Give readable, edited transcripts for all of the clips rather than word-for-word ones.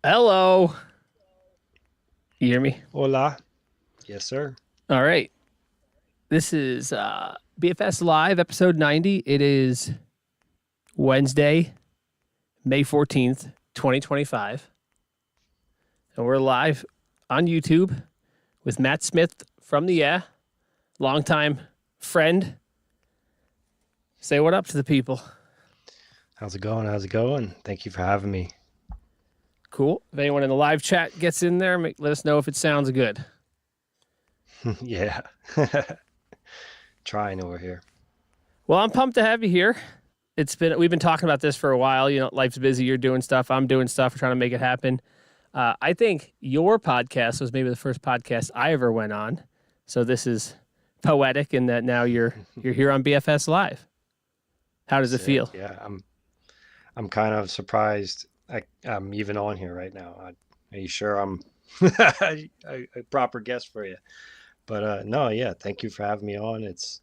Hello. You hear me? Hola. Yes, sir. All right. This is BFS Live, episode 90. It is Wednesday, May 14th, 2025. And we're live on YouTube with Matt Smith from the Yeah, longtime friend. Say what up to the people. How's it going? How's it going? Thank you for having me. Cool. If anyone in the live chat gets in there, let us know if it sounds good. Yeah. Trying over here. Well, I'm pumped to have you here. We've been talking about this for a while. You know, life's busy. You're doing stuff. I'm doing stuff. We're trying to make it happen. I think your podcast was maybe the first podcast I ever went on. So this is poetic in that now you're here on BFS Live. How does it feel? Yeah, I'm kind of surprised I'm even on here right now. Are you sure I'm a proper guest for you? But no, yeah, thank you for having me on. It's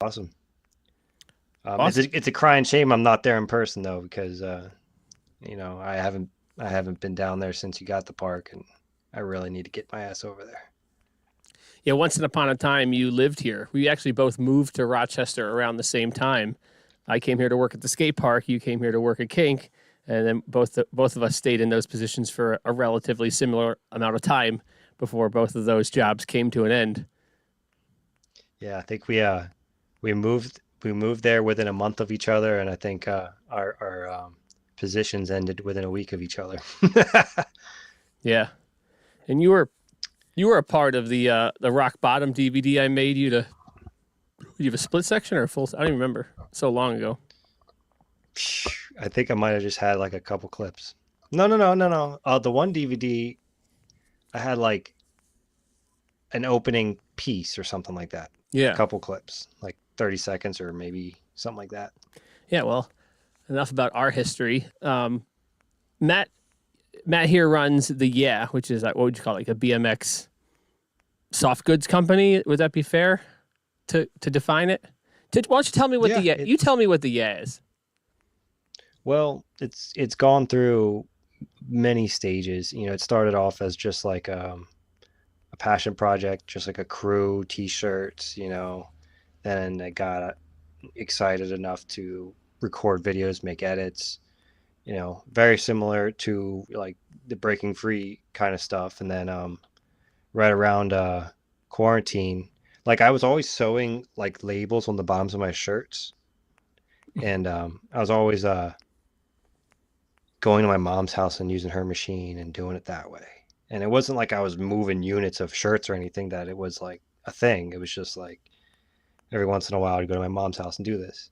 awesome. Awesome. It's a crying shame I'm not there in person though, because you know, I haven't been down there since you got the park, and I really need to get my ass over there. Yeah, once upon a time you lived here. We actually both moved to Rochester around the same time. I came here to work at the skate park. You came here to work at Kink, and then both of us stayed in those positions for a relatively similar amount of time before both of those jobs came to an end. Yeah, I think we moved there within a month of each other, and I think our positions ended within a week of each other. Yeah, and you were a part of the Rock Bottom DVD I made you to. Do you have a split section or a full? I don't even remember. So long ago. I think I might have just had like a couple clips. No. The one DVD, I had like an opening piece or something like that. Yeah. A couple clips, like 30 seconds or maybe something like that. Yeah, well, enough about our history. Matt here runs the Yeah, which is like, what would you call it, like a BMX soft goods company? Would that be fair to define it? Why don't you tell me what you tell me what the Yeah is. Well, it's gone through many stages. You know, it started off as just like a passion project, just like a crew, t-shirts, you know. Then I got excited enough to record videos, make edits, you know, very similar to like the breaking free kind of stuff. And then right around quarantine, like I was always sewing like labels on the bottoms of my shirts. And I was always going to my mom's house and using her machine and doing it that way. And it wasn't like I was moving units of shirts or anything that it was like a thing. It was just like every once in a while I'd go to my mom's house and do this.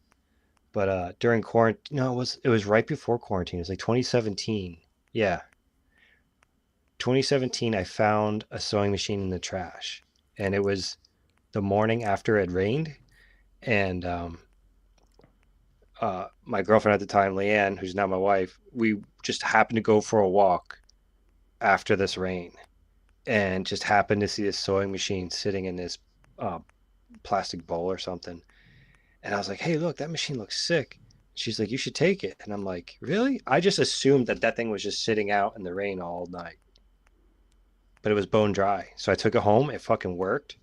But during quarantine, no, it was right before quarantine. It was like 2017. Yeah. 2017, I found a sewing machine in the trash. And it was the morning after it rained. And my girlfriend at the time, Leanne, who's now my wife, we just happened to go for a walk after this rain and just happened to see this sewing machine sitting in this plastic bowl or something. And I was like, hey, look, that machine looks sick. She's like, you should take it. And I'm like, really? I just assumed that thing was just sitting out in the rain all night. But it was bone dry. So I took it home. It fucking worked.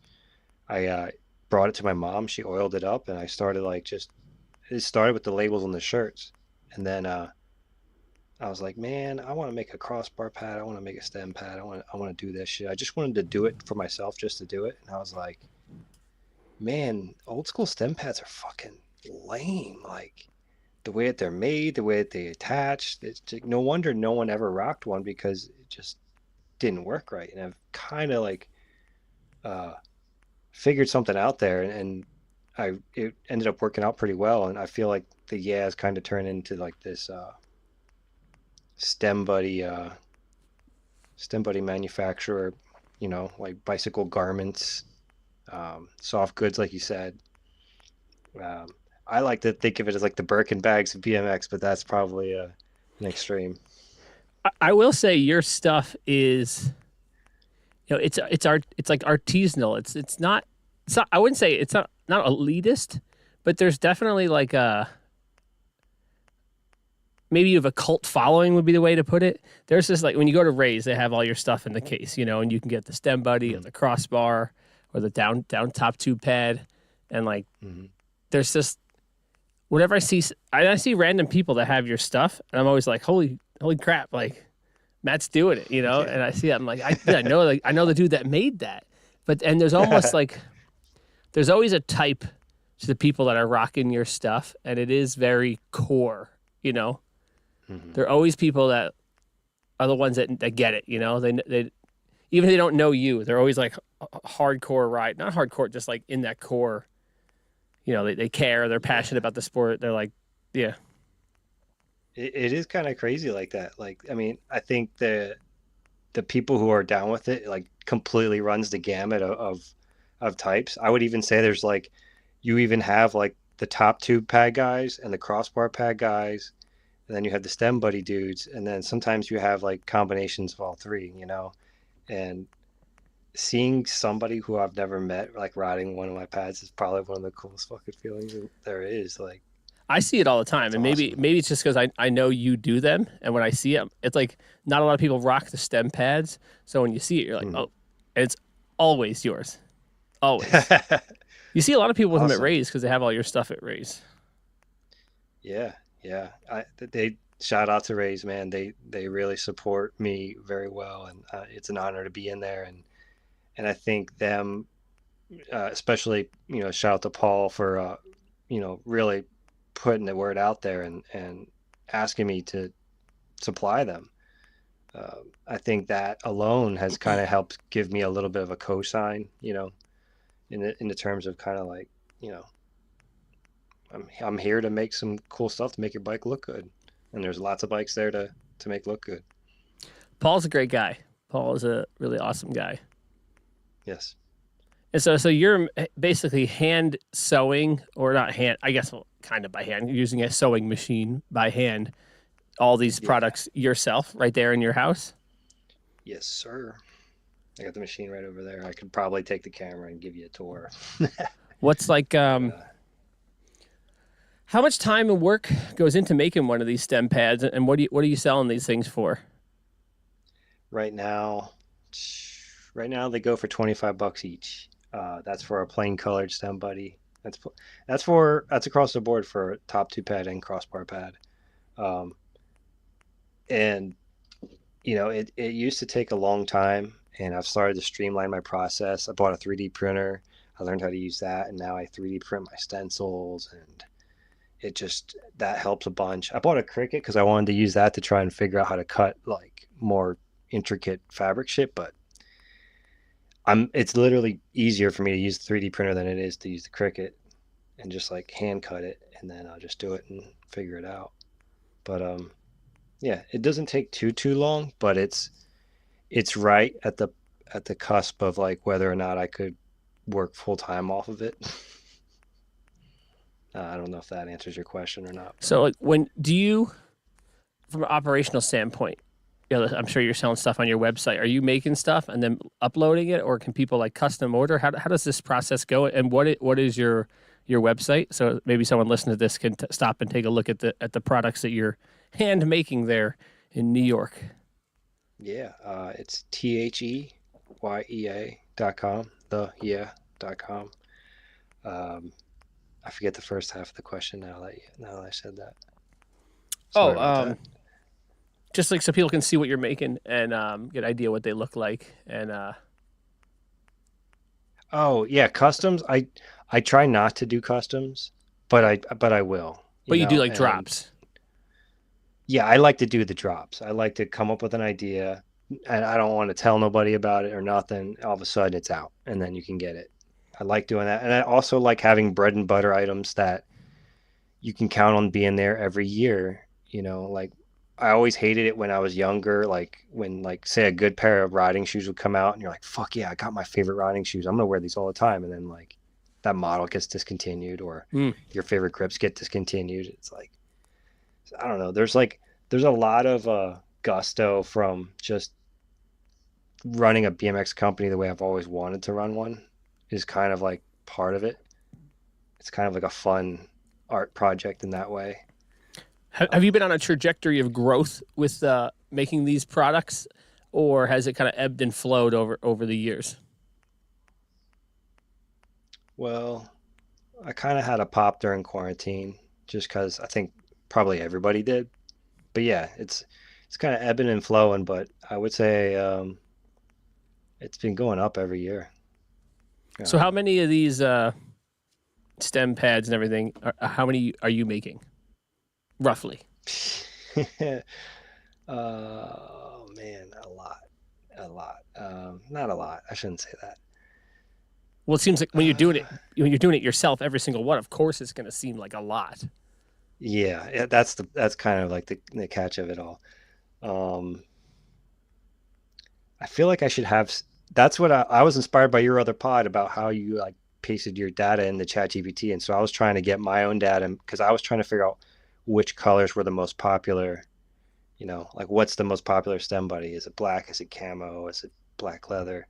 I brought it to my mom. She oiled it up, and I started it started with the labels on the shirts. And then I was like, man, I want to make a crossbar pad. I want to make a stem pad. I want to do this shit. I just wanted to do it for myself, just to do it. And I was like, man, old school stem pads are fucking lame. Like the way that they're made, the way that they attach. It's just, no wonder no one ever rocked one, because it just didn't work right. And I've kind of like figured something out there, and it ended up working out pretty well. And I feel like the Yeah has kind of turned into like this stem buddy manufacturer, you know, like bicycle garments, soft goods, like you said. I like to think of it as like the Birkin bags of BMX, but that's probably an extreme. I will say your stuff is, you know, it's like artisanal. It's not I wouldn't say it's not elitist, but there's definitely like a maybe you have a cult following would be the way to put it. There's this, like, when you go to Raise, they have all your stuff in the case, you know, and you can get the stem buddy or the crossbar or the down top tube pad. And like, there's this, whenever I see random people that have your stuff, and I'm always like, holy crap, like Matt's doing it, you know? Yeah. And I see that, I'm like, I know the dude that made that. And there's almost like, there's always a type to the people that are rocking your stuff, and it is very core, you know? There are always people that are the ones that get it, you know? They even if they don't know you, they're always like hardcore ride, not hardcore, just like in that core, you know, they care, they're passionate about the sport. They're like, yeah. It is kind of crazy like that. Like, I mean, I think the people who are down with it, like, completely runs the gamut of types. I would even say there's like, you even have like the top tube pad guys and the crossbar pad guys, and then you have the stem buddy dudes, and then sometimes you have like combinations of all three, you know. And seeing somebody who I've never met like riding one of my pads is probably one of the coolest fucking feelings there is. Like, I see it all the time, and awesome. maybe it's just because I know you do them, and when I see them, it's like not a lot of people rock the stem pads, so when you see it, you're like, oh, and it's always yours, always. You see a lot of people with them at Raise because they have all your stuff at Raise. Yeah. They shout out to Raise, man. They really support me very well, and it's an honor to be in there. And I think them, especially, you know, shout out to Paul for you know, really putting the word out there and asking me to supply them. I think that alone has kind of helped give me a little bit of a cosign, you know, in the terms of kind of like, you know, I'm here to make some cool stuff to make your bike look good, and there's lots of bikes there to make look good. Paul's a great guy. Paul is a really awesome guy. Yes. And so you're basically hand sewing, or not hand, I guess, well, kind of by hand, using a sewing machine by hand, all these products yourself right there in your house? Yes, sir. I got the machine right over there. I could probably take the camera and give you a tour. What's like, how much time and work goes into making one of these stem pads, and what are you selling these things for? Right now they go for $25 each. That's for a plain colored stem buddy. That's across the board for top tube pad and crossbar pad. And you know, it used to take a long time, and I've started to streamline my process. I bought a 3D printer. I learned how to use that, and now I 3D print my stencils, and that helps a bunch. I bought a Cricut because I wanted to use that to try and figure out how to cut like more intricate fabric shit, but it's literally easier for me to use the 3D printer than it is to use the Cricut and just like hand cut it, and then I'll just do it and figure it out. But yeah, it doesn't take too long, but it's right at the cusp of like whether or not I could work full time off of it. I don't know if that answers your question or not. But. So like, when do you, from an operational standpoint, you know, I'm sure you're selling stuff on your website. Are you making stuff and then uploading it, or can people like custom order? How does this process go? And what is your website? So maybe someone listening to this can stop and take a look at the products that you're hand making there in New York. Yeah, it's THEYEA.com, theyea.com. I forget the first half of the question now that I said that. Sorry about that. Just like so people can see what you're making and get an idea what they look like. And oh yeah, customs. I try not to do customs, but I will. But you do like drops. Yeah, I like to do the drops. I like to come up with an idea, and I don't want to tell nobody about it or nothing. All of a sudden it's out, and then you can get it. I like doing that. And I also like having bread and butter items that you can count on being there every year. You know, like I always hated it when I was younger, like when like say a good pair of riding shoes would come out and you're like, fuck yeah, I got my favorite riding shoes. I'm gonna wear these all the time. And then like that model gets discontinued, or your favorite grips get discontinued. It's like, I don't know. There's a lot of gusto from just running a BMX company the way I've always wanted to run one. Is kind of like part of it. It's kind of like a fun art project in that way. Have you been on a trajectory of growth with making these products, or has it kind of ebbed and flowed over the years? Well, I kind of had a pop during quarantine just because I think probably everybody did. But yeah, it's kind of ebbing and flowing, but I would say it's been going up every year. So how Um, many of these stem pads and everything, how many are you making roughly? oh man, a lot. Not a lot. I shouldn't say that. Well, it seems like Uh, when you're doing it yourself, every single one, of course, it's going to seem like a lot. yeah, that's kind of like the catch of it all. Um, I feel like I should have. That's what I was inspired by your other pod about how you like pasted your data in the chat GPT. And so I was trying to get my own data because I was trying to figure out which colors were the most popular, like what's the most popular stem buddy? Is it black? Is it camo? Is it black leather?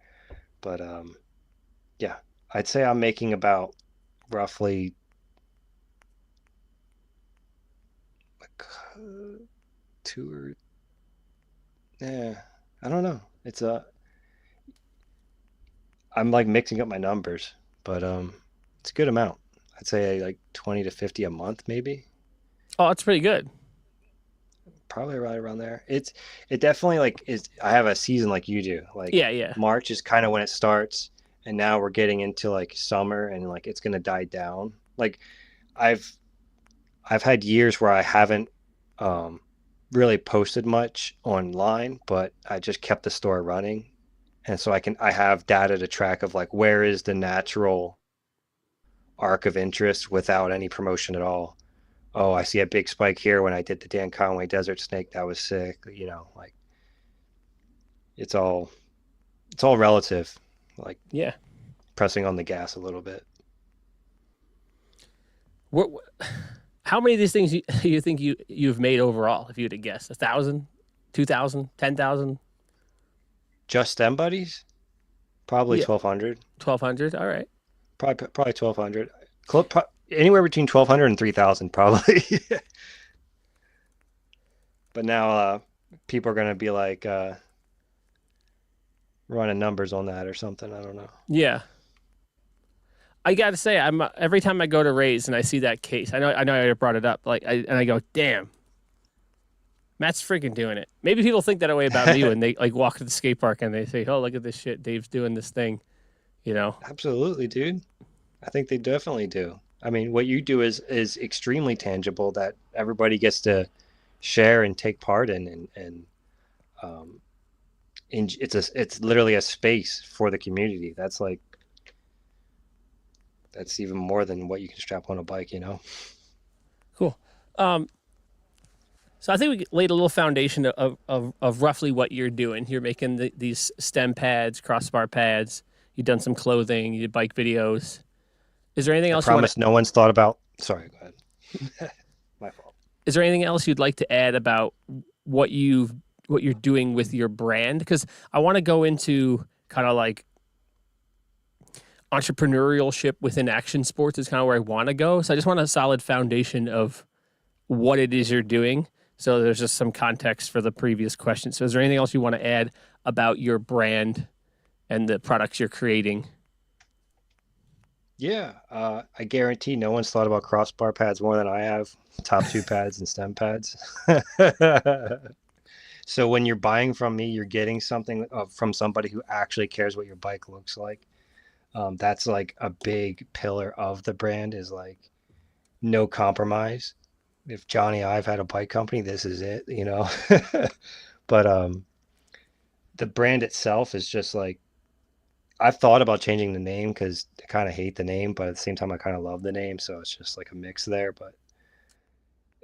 But yeah, I'd say I'm making about roughly like two or yeah, I don't know. I'm like mixing up my numbers, but it's a good amount. I'd say like 20 to 50 a month, maybe. Oh, that's pretty good. Probably right around there. It definitely like is I have a season like you do. Like Yeah, yeah. March is kind of when it starts, and now we're getting into like summer and like it's gonna die down. Like I've I've had years where I haven't um really posted much online, but I just kept the store running. And so I have data to track of like where is the natural arc of interest without any promotion at all. Oh, I see a big spike here when I did the Dan Conway Desert Snake. That was sick. Like it's all it's all relative. Like Yeah. pressing on the gas a little bit. What, how many of these things you think you've made overall, if you had to guess? 1,000, 2,000, 10,000? Just stem buddies? Probably Yeah, 1,200. 1,200. All right. Probably 1,200. Anywhere between 1,200 and 3,000 probably. But now people are gonna be like running numbers on that or something. I don't know. Yeah. I got to say, I'm every time I go to Raise and I see that case, I know I already brought it up, and I go, damn, Matt's freaking doing it. Maybe people think that way about me when they like walk to the skate park and they say, oh, look at this shit, Dave's doing this thing, you know? Absolutely, dude. I think they definitely do. I mean, what you do is extremely tangible that everybody gets to share and take part in, and um, it's literally a space for the community. That's even more than what you can strap on a bike. Cool. Um, so I think we laid a little foundation of roughly what you're doing. You're making these stem pads, crossbar pads. You've done some clothing. You did bike videos. Is there anything I else you want to? promise no one's thought about. Sorry, go ahead. My fault. Is there anything else you'd like to add about what you're doing with your brand? Because I want to go into kind of like entrepreneurship within action sports is kind of where I want to go. So I just want a solid foundation of what it is you're doing. So there's just some context for the previous question. So is there anything else you want to add about your brand and the products you're creating? Yeah, I guarantee no one's thought about crossbar pads more than I have. Top two pads and stem pads. So when you're buying from me, you're getting something from somebody who actually cares what your bike looks like. That's like a big pillar of the brand is like no compromise. If Johnny Ive had a bike company, this is it. But the brand itself is just like I've thought about changing the name because I kind of hate the name, but at the same time I kind of love the name, so it's just like a mix there. But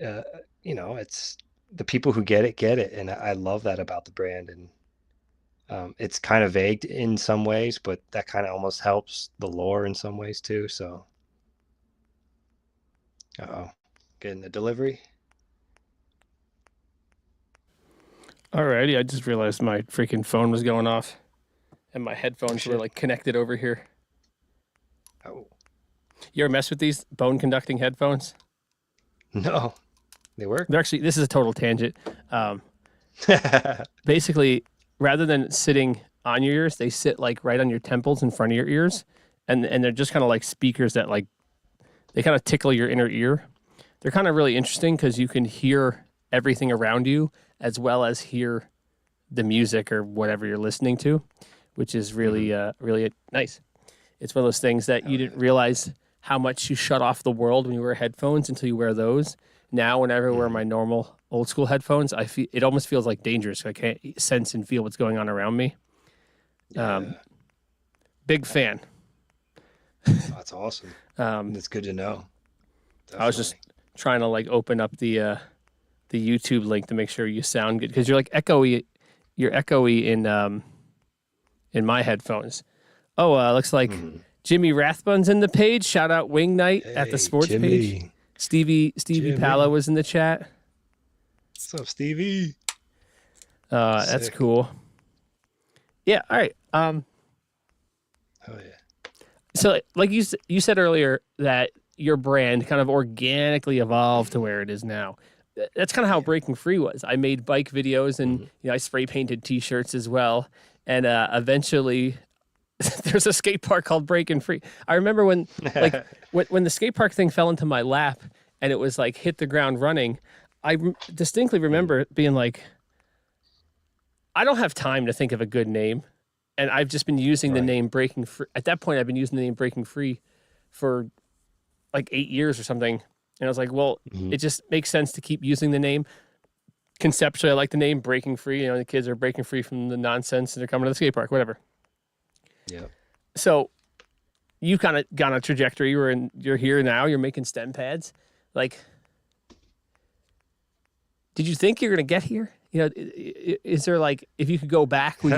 uh, it's the people who get it, and I love that about the brand. And it's kind of vague in some ways, but that kind of almost helps the lore in some ways too. So, uh-oh, getting the delivery. Alrighty, I just realized my freaking phone was going off and my Oh headphones were shit. like connected over here. Oh You ever mess with these bone conducting headphones? no, They work. They're actually, this is a total tangent. Basically, rather than sitting on your ears, they sit like right on your temples in front of your ears, and they're just kind of like speakers that like they kind of tickle your inner ear. They're kind of really interesting because you can hear everything around you as well as hear the music or whatever you're listening to, which is really really nice. It's one of those things that you didn't realize how much you shut off the world when you wear headphones until you wear those. Now, whenever I wear my normal old school headphones, I feel it almost feels like dangerous. I can't sense and feel what's going on around me. Big fan. That's awesome. That's good to know. Definitely. I was just trying to like open up the YouTube link to make sure you sound good because you're like echoey. You're echoey in my headphones. Oh, looks like Jimmy Rathbun's in the page. Shout out Wing Night at the sports page. Stevie Pala was in the chat. What's up, Stevie? That's cool. Yeah. All right. Oh yeah. So, like you said earlier, that your brand kind of organically evolved to where it is now. That's kind of how Breaking Free was. I made bike videos, and I spray painted T-shirts as well. And eventually, there's a skate park called Breaking Free. I remember when the skate park thing fell into my lap, and it was like hit the ground running. I distinctly remember being like, I don't have time to think of a good name. And I've just been using the name Breaking Free. At that point, I've been using the name Breaking Free for like 8 years or something. And I was like, well, it just makes sense to keep using the name. Conceptually, I like the name Breaking Free. The kids are breaking free from the nonsense and they're coming to the skate park, whatever. Yeah. So you kind of got on a trajectory where you're here now, you're making stem pads. Like, did you think you're going to get here? Is there like, if you could go back, would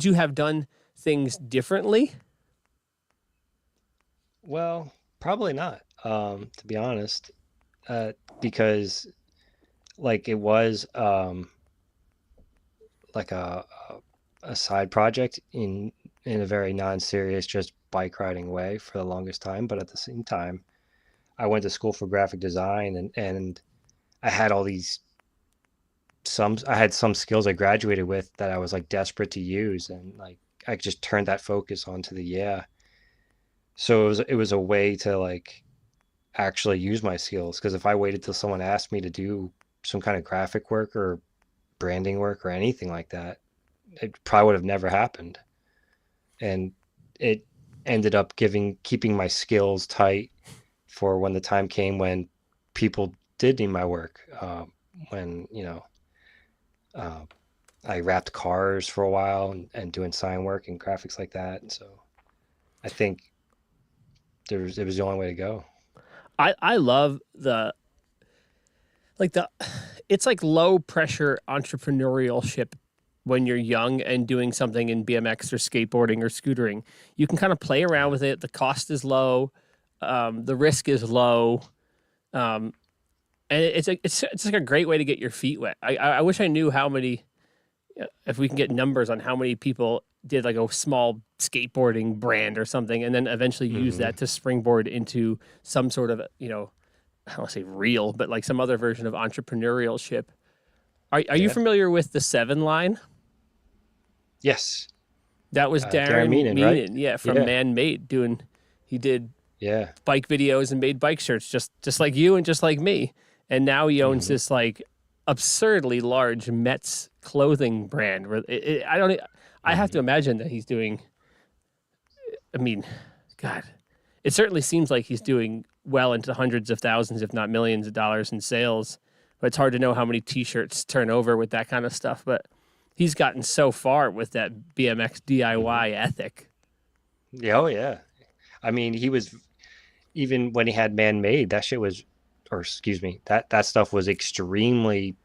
you have done things differently? Well, probably not, to be honest, because like it was like a side project in a very non-serious, just bike riding way for the longest time. But at the same time, I went to school for graphic design, and I had all these I had some skills I graduated with that I was like desperate to use, and like I just turned that focus onto the So it was a way to like actually use my skills, because if I waited till someone asked me to do some kind of graphic work or branding work or anything like that, it probably would have never happened. And it ended up keeping my skills tight for when the time came when people did need my work. When I wrapped cars for a while and doing sign work and graphics like that. And so I think it was the only way to go. I love it's like low pressure entrepreneurship when you're young and doing something in BMX or skateboarding or scootering. You can kind of play around with it. The cost is low. The risk is low. And it's like a great way to get your feet wet. I wish I knew how many, if we can get numbers on how many people did like a small skateboarding brand or something, and then eventually use that to springboard into some sort of, I don't want to say real, but like some other version of entrepreneurship. Are you familiar with the 7 line? Yes. That was Darren Meenan, right? Yeah, from Man Made he did bike videos and made bike shirts just like you and just like me. And now he owns this like absurdly large Mets clothing brand. Where I have to imagine that he's doing, I mean, God, it certainly seems like he's doing well into hundreds of thousands, if not millions of dollars in sales. But it's hard to know how many T-shirts turn over with that kind of stuff. But he's gotten so far with that BMX DIY ethic. Yeah, oh yeah. I mean, he was, even when he had Man Made, that shit was, or excuse me, that stuff was extremely,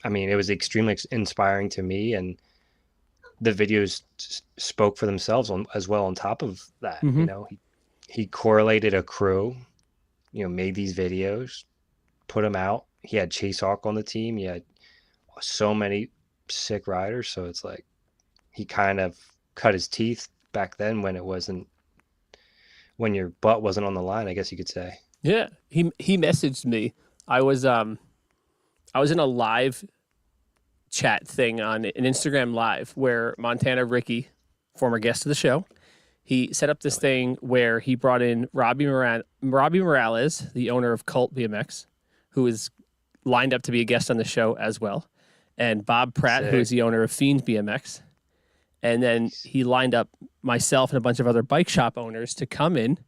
it was extremely inspiring to me, and the videos spoke for themselves as well on top of that. He correlated a crew, made these videos, put them out. He had Chase Hawk on the team. He had so many sick riders. So it's like he kind of cut his teeth back then when your butt wasn't on the line, I guess you could say. Yeah. He messaged me I was in a live chat thing on an Instagram live where Montana Ricky, former guest of the show, he set up this thing where he brought in Robbie Morales, the owner of Cult BMX, who is lined up to be a guest on the show as well, and Bob Pratt, who is the owner of Fiends BMX. And then he lined up myself and a bunch of other bike shop owners to come in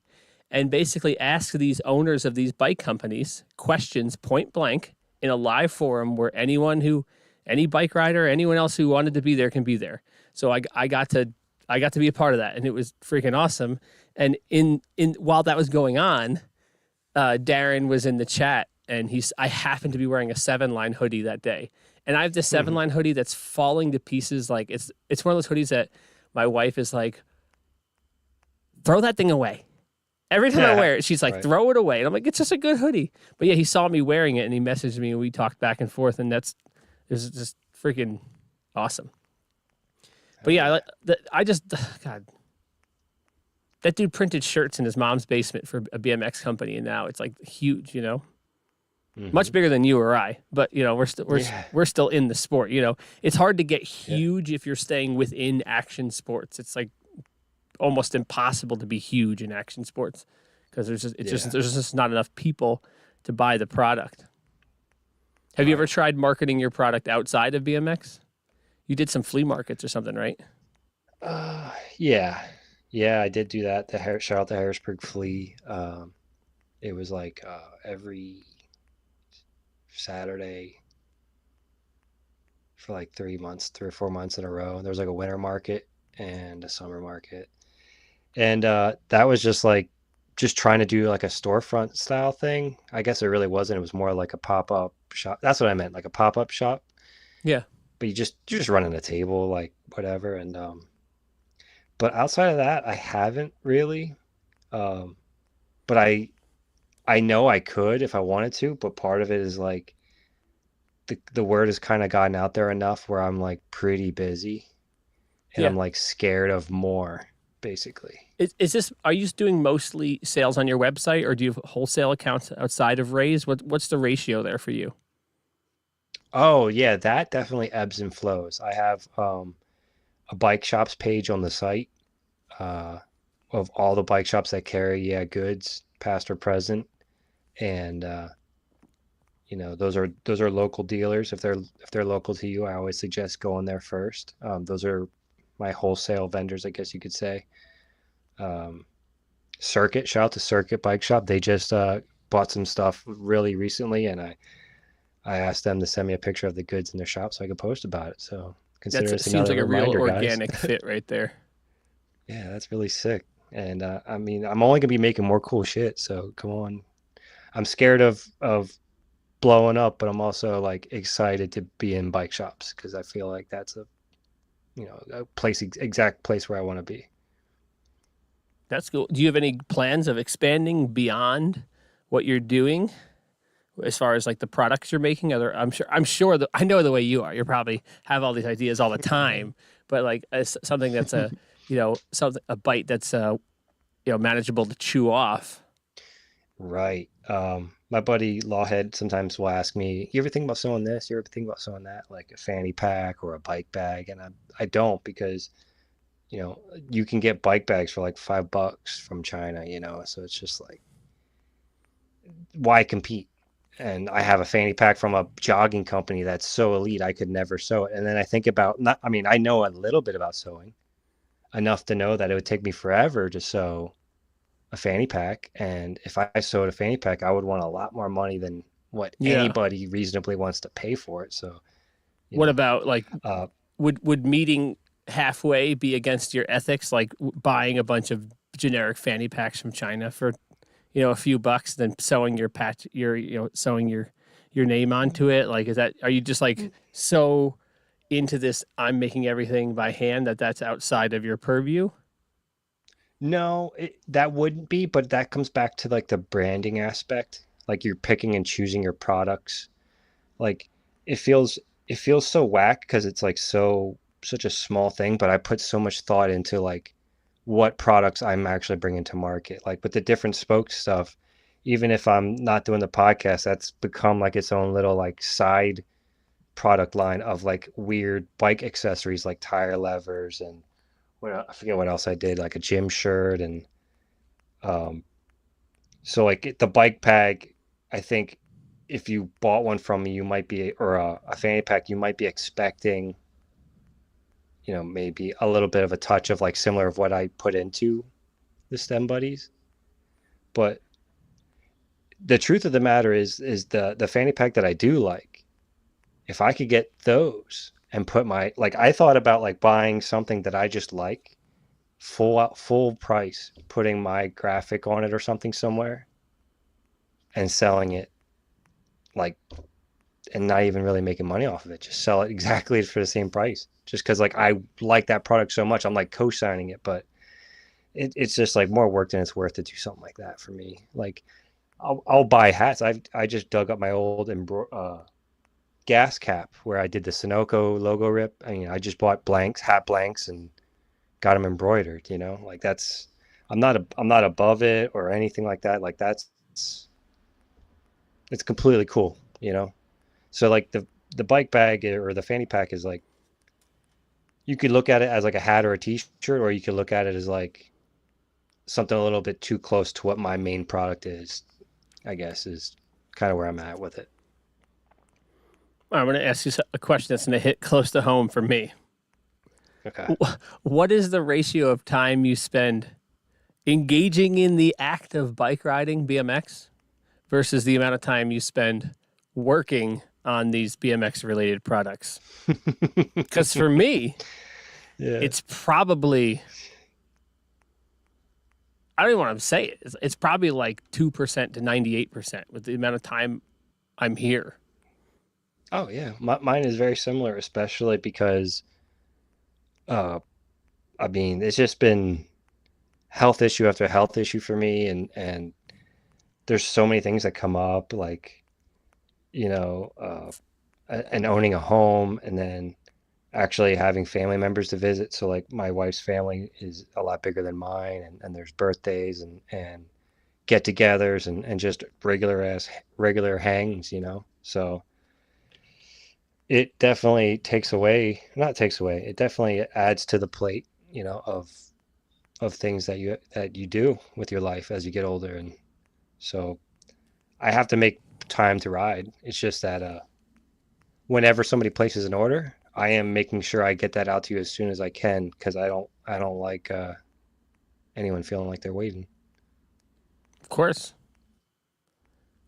and basically ask these owners of these bike companies questions point blank in a live forum where any bike rider, anyone else who wanted to be there can be there. So I got to be a part of that, and it was freaking awesome. And in while that was going on, Darren was in the chat, and I happened to be wearing a 7-line hoodie that day. And I have this 7-line hoodie that's falling to pieces. Like it's one of those hoodies that my wife is like, throw that thing away. Every time I wear it, she's like, right. Throw it away. And I'm like, it's just a good hoodie. But yeah, he saw me wearing it and he messaged me and we talked back and forth, and it was just freaking awesome. But yeah, God, that dude printed shirts in his mom's basement for a BMX company, and now it's like huge, you know. Much bigger than you or I, but you know, we're still in the sport. You know, it's hard to get huge if you're staying within action sports. It's like almost impossible to be huge in action sports because there's just not enough people to buy the product. Have you ever tried marketing your product outside of BMX? You did some flea markets or something, right? Yeah, I did do that. Shout out to Harrisburg Flea. It was like every Saturday for like 3 or 4 months in a row. There was like a winter market and a summer market, and that was just trying to do like a storefront style thing. I guess it really wasn't. It was more like a pop-up shop. That's what I meant, like a pop-up shop. Yeah. But you're just running a table, like whatever. And but outside of that, I haven't really. But I know I could if I wanted to, but part of it is like the word has kind of gotten out there enough where I'm like pretty busy and I'm like scared of more, basically. Are you doing mostly sales on your website, or do you have wholesale accounts outside of Raise? What's the ratio there for you? Oh yeah, that definitely ebbs and flows. I have a bike shops page on the site of all the bike shops that carry goods, past or present. And you know, those are local dealers. If they're local to you, I always suggest going there first. Those are my wholesale vendors, I guess you could say. Circuit, shout out to Circuit Bike Shop. They just bought some stuff really recently, and I asked them to send me a picture of the goods in their shop so I could post about it. So consider it seems like a real reminder, organic fit right there. Yeah, that's really sick. And I mean, I'm only gonna be making more cool shit. So come on. I'm scared of blowing up, but I'm also like excited to be in bike shops because I feel like that's a exact place where I want to be. That's cool. Do you have any plans of expanding beyond what you're doing as far as like the products you're making? I'm sure that I know the way you are. You probably have all these ideas all the time, but like as something that's a bite that's manageable to chew off. Right. My buddy Lawhead sometimes will ask me, "You ever think about sewing this? You ever think about sewing that? Like a fanny pack or a bike bag?" And I don't, because you can get bike bags for like $5 from China, so it's just like, why compete? And I have a fanny pack from a jogging company that's so elite I could never sew it. And then I think about, I know a little bit about sewing, enough to know that it would take me forever to sew a fanny pack, and if I sewed a fanny pack, I would want a lot more money than what anybody reasonably wants to pay for it. So what about like would meeting halfway be against your ethics, like buying a bunch of generic fanny packs from China for a few bucks, then sewing your patch, sewing your name onto it? Like, are you just like so into this, I'm making everything by hand, that's outside of your purview? No, that wouldn't be, but that comes back to like the branding aspect. Like, you're picking and choosing your products. Like, it feels so whack because it's like such a small thing, but I put so much thought into like what products I'm actually bringing to market. Like with the Different Spokes stuff, even if I'm not doing the podcast, that's become like its own little like side product line of like weird bike accessories like tire levers and I forget what else I did, like a gym shirt and um so like the bike pack, I think if you bought one from me, you might be, or a fanny pack, you might be expecting, maybe a little bit of a touch of like similar of what I put into the stem buddies. But the truth of the matter is the fanny pack that I do like, if I could get those and put like I thought about like buying something that I just like full price, putting my graphic on it or something somewhere and selling it like and not even really making money off of it. Just sell it exactly for the same price. Just because like I like that product so much, I'm like co-signing it, but it's just like more work than it's worth to do something like that for me. Like I'll buy hats. I just dug up my old gas cap where I did the Sunoco logo rip. I mean, I just bought hat blanks, and got them embroidered. Like I'm not above it or anything like that. Like it's completely cool. So like the bike bag or the fanny pack is like, you could look at it as like a hat or a t-shirt, or you could look at it as like something a little bit too close to what my main product is, I guess, is kind of where I'm at with it. I'm going to ask you a question that's going to hit close to home for me. Okay. What is the ratio of time you spend engaging in the act of bike riding BMX versus the amount of time you spend working on these BMX related products? Because for me, it's probably, I don't even want to say it. It's probably like 2% to 98% with the amount of time I'm here. Oh yeah, mine is very similar, especially because, I mean, it's just been health issue after health issue for me, and there's so many things that come up, like, and owning a home, and then actually having family members to visit. So like my wife's family is a lot bigger than mine, and there's birthdays and get-togethers and just regular hangs, So it definitely not takes away, it definitely adds to the plate, of things that you do with your life as you get older. And so I have to make time to ride. It's just that whenever somebody places an order, I am making sure I get that out to you as soon as I can, because I don't like anyone feeling like they're waiting. Of course.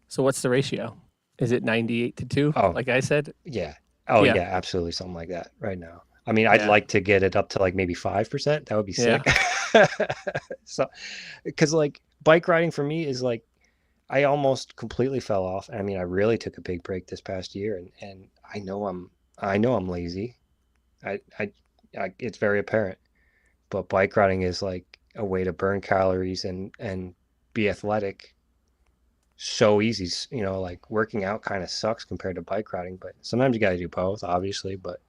So what's the ratio? Is it 98 to 2, like I said? Yeah. Oh yeah, absolutely, something like that right now. I mean, I'd like to get it up to like maybe 5%. That would be sick. So, because like bike riding for me is like, I almost completely fell off. I mean, I really took a big break this past year, and I know I'm lazy. I it's very apparent. But bike riding is like a way to burn calories and be athletic. So easy, like working out kind of sucks compared to bike riding, but sometimes you got to do both, obviously. But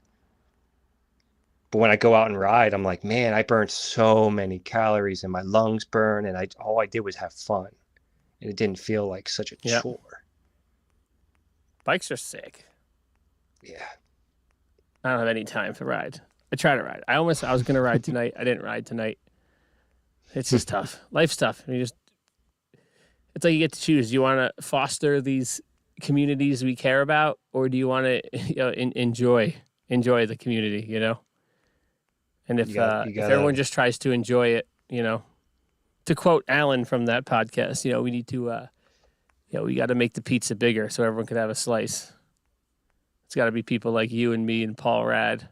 when I go out and ride, I'm like, man, I burned so many calories and my lungs burn, and all I did was have fun, and it didn't feel like such a chore. Bikes are sick. Yeah. I don't have any time to ride. I try to ride. I was going to ride tonight. I didn't ride tonight. It's just tough. Life's tough. It's like you get to choose. Do you want to foster these communities we care about, or do you want to enjoy the community, And if everyone just tries to enjoy it, to quote Alan from that podcast, we need to, we got to make the pizza bigger so everyone can have a slice. It's got to be people like you and me and Paul Rad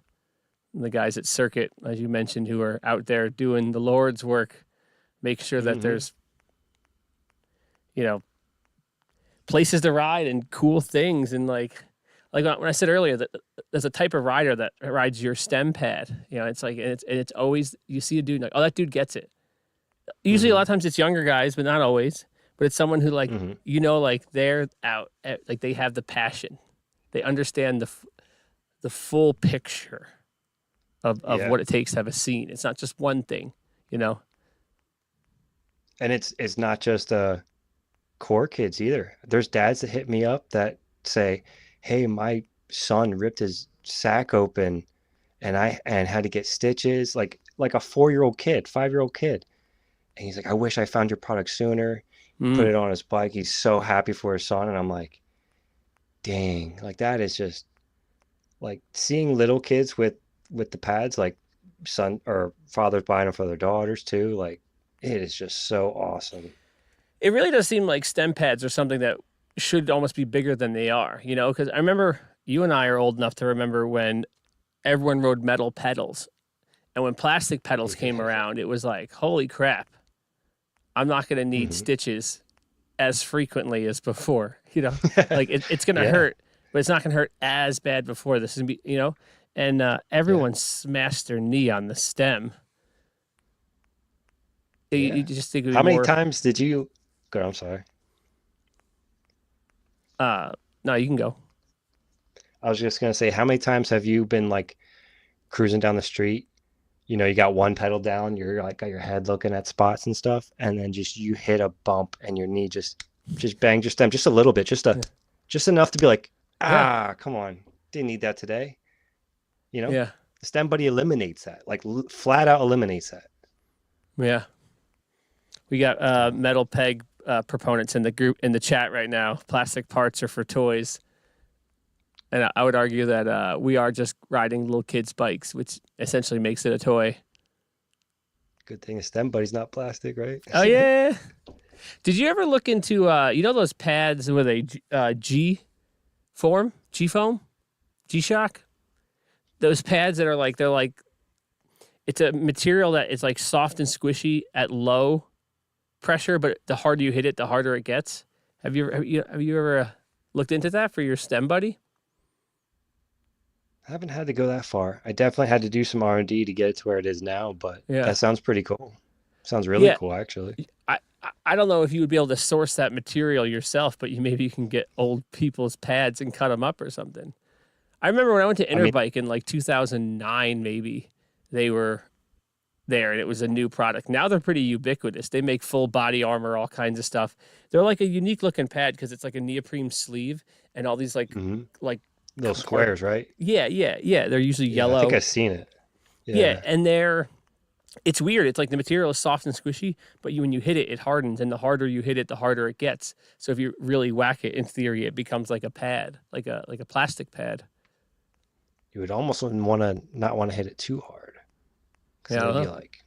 and the guys at Circuit, as you mentioned, who are out there doing the Lord's work, make sure that there's, places to ride and cool things. And like when I said earlier that there's a type of rider that rides your stem pad, it's like, it's always, you see a dude like, oh, that dude gets it. Usually a lot of times it's younger guys, but not always. But it's someone who like, like they're out, like they have the passion. They understand the full picture of what it takes to have a scene. It's not just one thing, And it's not just core kids either. There's dads that hit me up that say, "Hey, my son ripped his sack open and I and had to get stitches," like a 4-year-old kid, 5-year-old kid. And he's like, "I wish I found your product sooner." Put Mm. it on his bike. He's so happy for his son. And I'm like, dang, like that is just like seeing little kids with the pads, like son or fathers buying them for their daughters too. Like it is just so awesome. It really does seem like stem pads are something that should almost be bigger than they are, you know, because I remember you and I are old enough to remember when everyone rode metal pedals. And when plastic pedals came around, it was like, holy crap, I'm not going to need Mhm. stitches as frequently as before, you know, like it's going to Yeah, hurt, but it's not going to hurt as bad before. This is, you know, and yeah, everyone smashed their knee on the stem. You yeah. just think it would be How many more, times did you go? I'm sorry. uh, no, you can go. I was just gonna say, how many times have you been like cruising down the street? You know, you got one pedal down, you're like got your head looking at spots and stuff, and then just you hit a bump and your knee just banged your stem just a little bit, Yeah. just enough to be like, Yeah. ah, come on, didn't need that today. You know, Yeah. the stem buddy eliminates that, like flat out eliminates that. Yeah. We got So metal peg proponents in the group in the chat right now. Plastic parts are for toys, and I would argue that we are just riding little kids' bikes, which essentially makes it a toy. good thing a stem buddy's not plastic, right? Oh yeah. Did you ever look into you know those pads with a G form, G foam, G shock? Those pads that are like they're like it's a material that is like soft and squishy at low pressure, but the harder you hit it, the harder it gets. Have you ever looked into that for your stem buddy? I haven't had to go that far. I definitely had to do some R&D to get it to where it is now, but Yeah, that sounds pretty cool. Sounds really yeah. cool, actually. I don't know if you would be able to source that material yourself, but maybe you can get old people's pads and cut them up or something. I remember when I went to I mean, Interbike in like 2009, maybe they were there and it was a new product. Now they're pretty ubiquitous. They make full body armor, all kinds of stuff. They're like a unique looking pad because it's like a neoprene sleeve and all these hmm like little compart. squares, right? Yeah. They're usually Yeah, I think yellow. I've seen it. Yeah, Yeah. and it's weird. It's like the material is soft and squishy, but when you hit it, it hardens, and the harder you hit it, the harder it gets. So if you really whack it, in theory, it becomes like a pad, like a plastic pad. You would almost want to not want to hit it too hard because Yeah, I then don't it'd be know. like,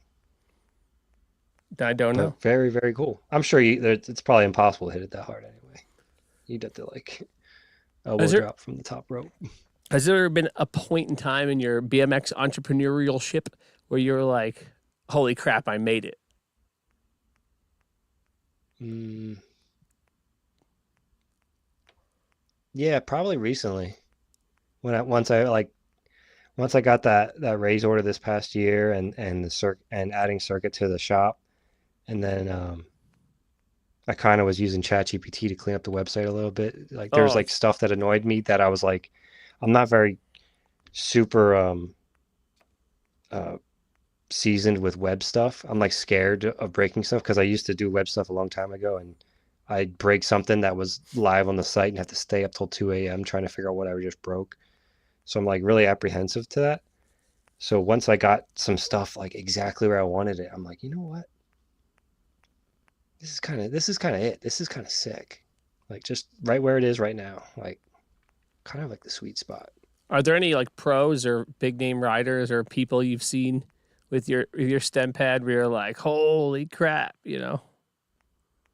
I don't know. but very, very cool. I'm sure it's probably impossible to hit it that hard anyway. You'd have to like Has elbow there drop from the top rope. has there been a point in time in your BMX entrepreneurialship where you were like, "Holy crap, I made it"? Mm, yeah, probably recently. When I once I got that raise order this past year and the and adding circuit to the shop, and then I kind of was using ChatGPT to clean up the website a little bit. Like there's Oh, like stuff that annoyed me that I was like, I'm not very super uh seasoned with web stuff. I'm like scared of breaking stuff because I used to do web stuff a long time ago and I'd break something that was live on the site and have to stay up till 2 a.m. trying to figure out what I just broke. So I'm like really apprehensive to that. So once I got some stuff like exactly where I wanted it, I'm like, you know what? This is kind of it. This is kind of sick. Like just right where it is right now. Like kind of like the sweet spot. are there any like pros or big name riders or people you've seen with your stem pad where you're like, "Holy crap," you know?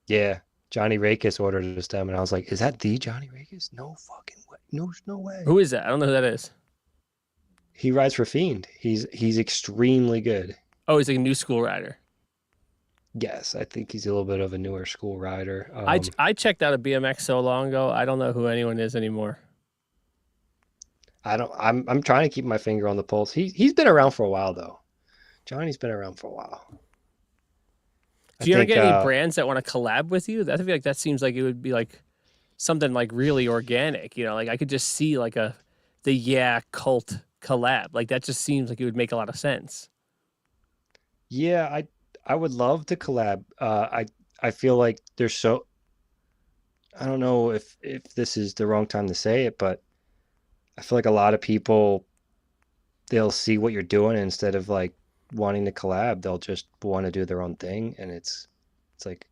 Yeah. Johnny Rakis ordered a stem and I was like, is that the Johnny Rakis? No fucking way. No way. Who is that? I don't know who that is. He rides for Fiend. He's extremely good. Oh, he's like a new school rider. Yes, I think he's a little bit of a newer school rider. I checked out a BMX so long ago. I don't know who anyone is anymore. I don't. I'm trying to keep my finger on the pulse. He's been around for a while though. Johnny's been around for a while. I Do you ever think get any brands that want to collab with you? I feel like that seems like it would be like something like really organic. You know, like I could just see like the Yeah cult collab. Like that just seems like it would make a lot of sense. yeah, I would love to collab. I feel like there's so I don't know if this is the wrong time to say it, but I feel like a lot of people, they'll see what you're doing, and instead of like wanting to collab, they'll just want to do their own thing, and it's like,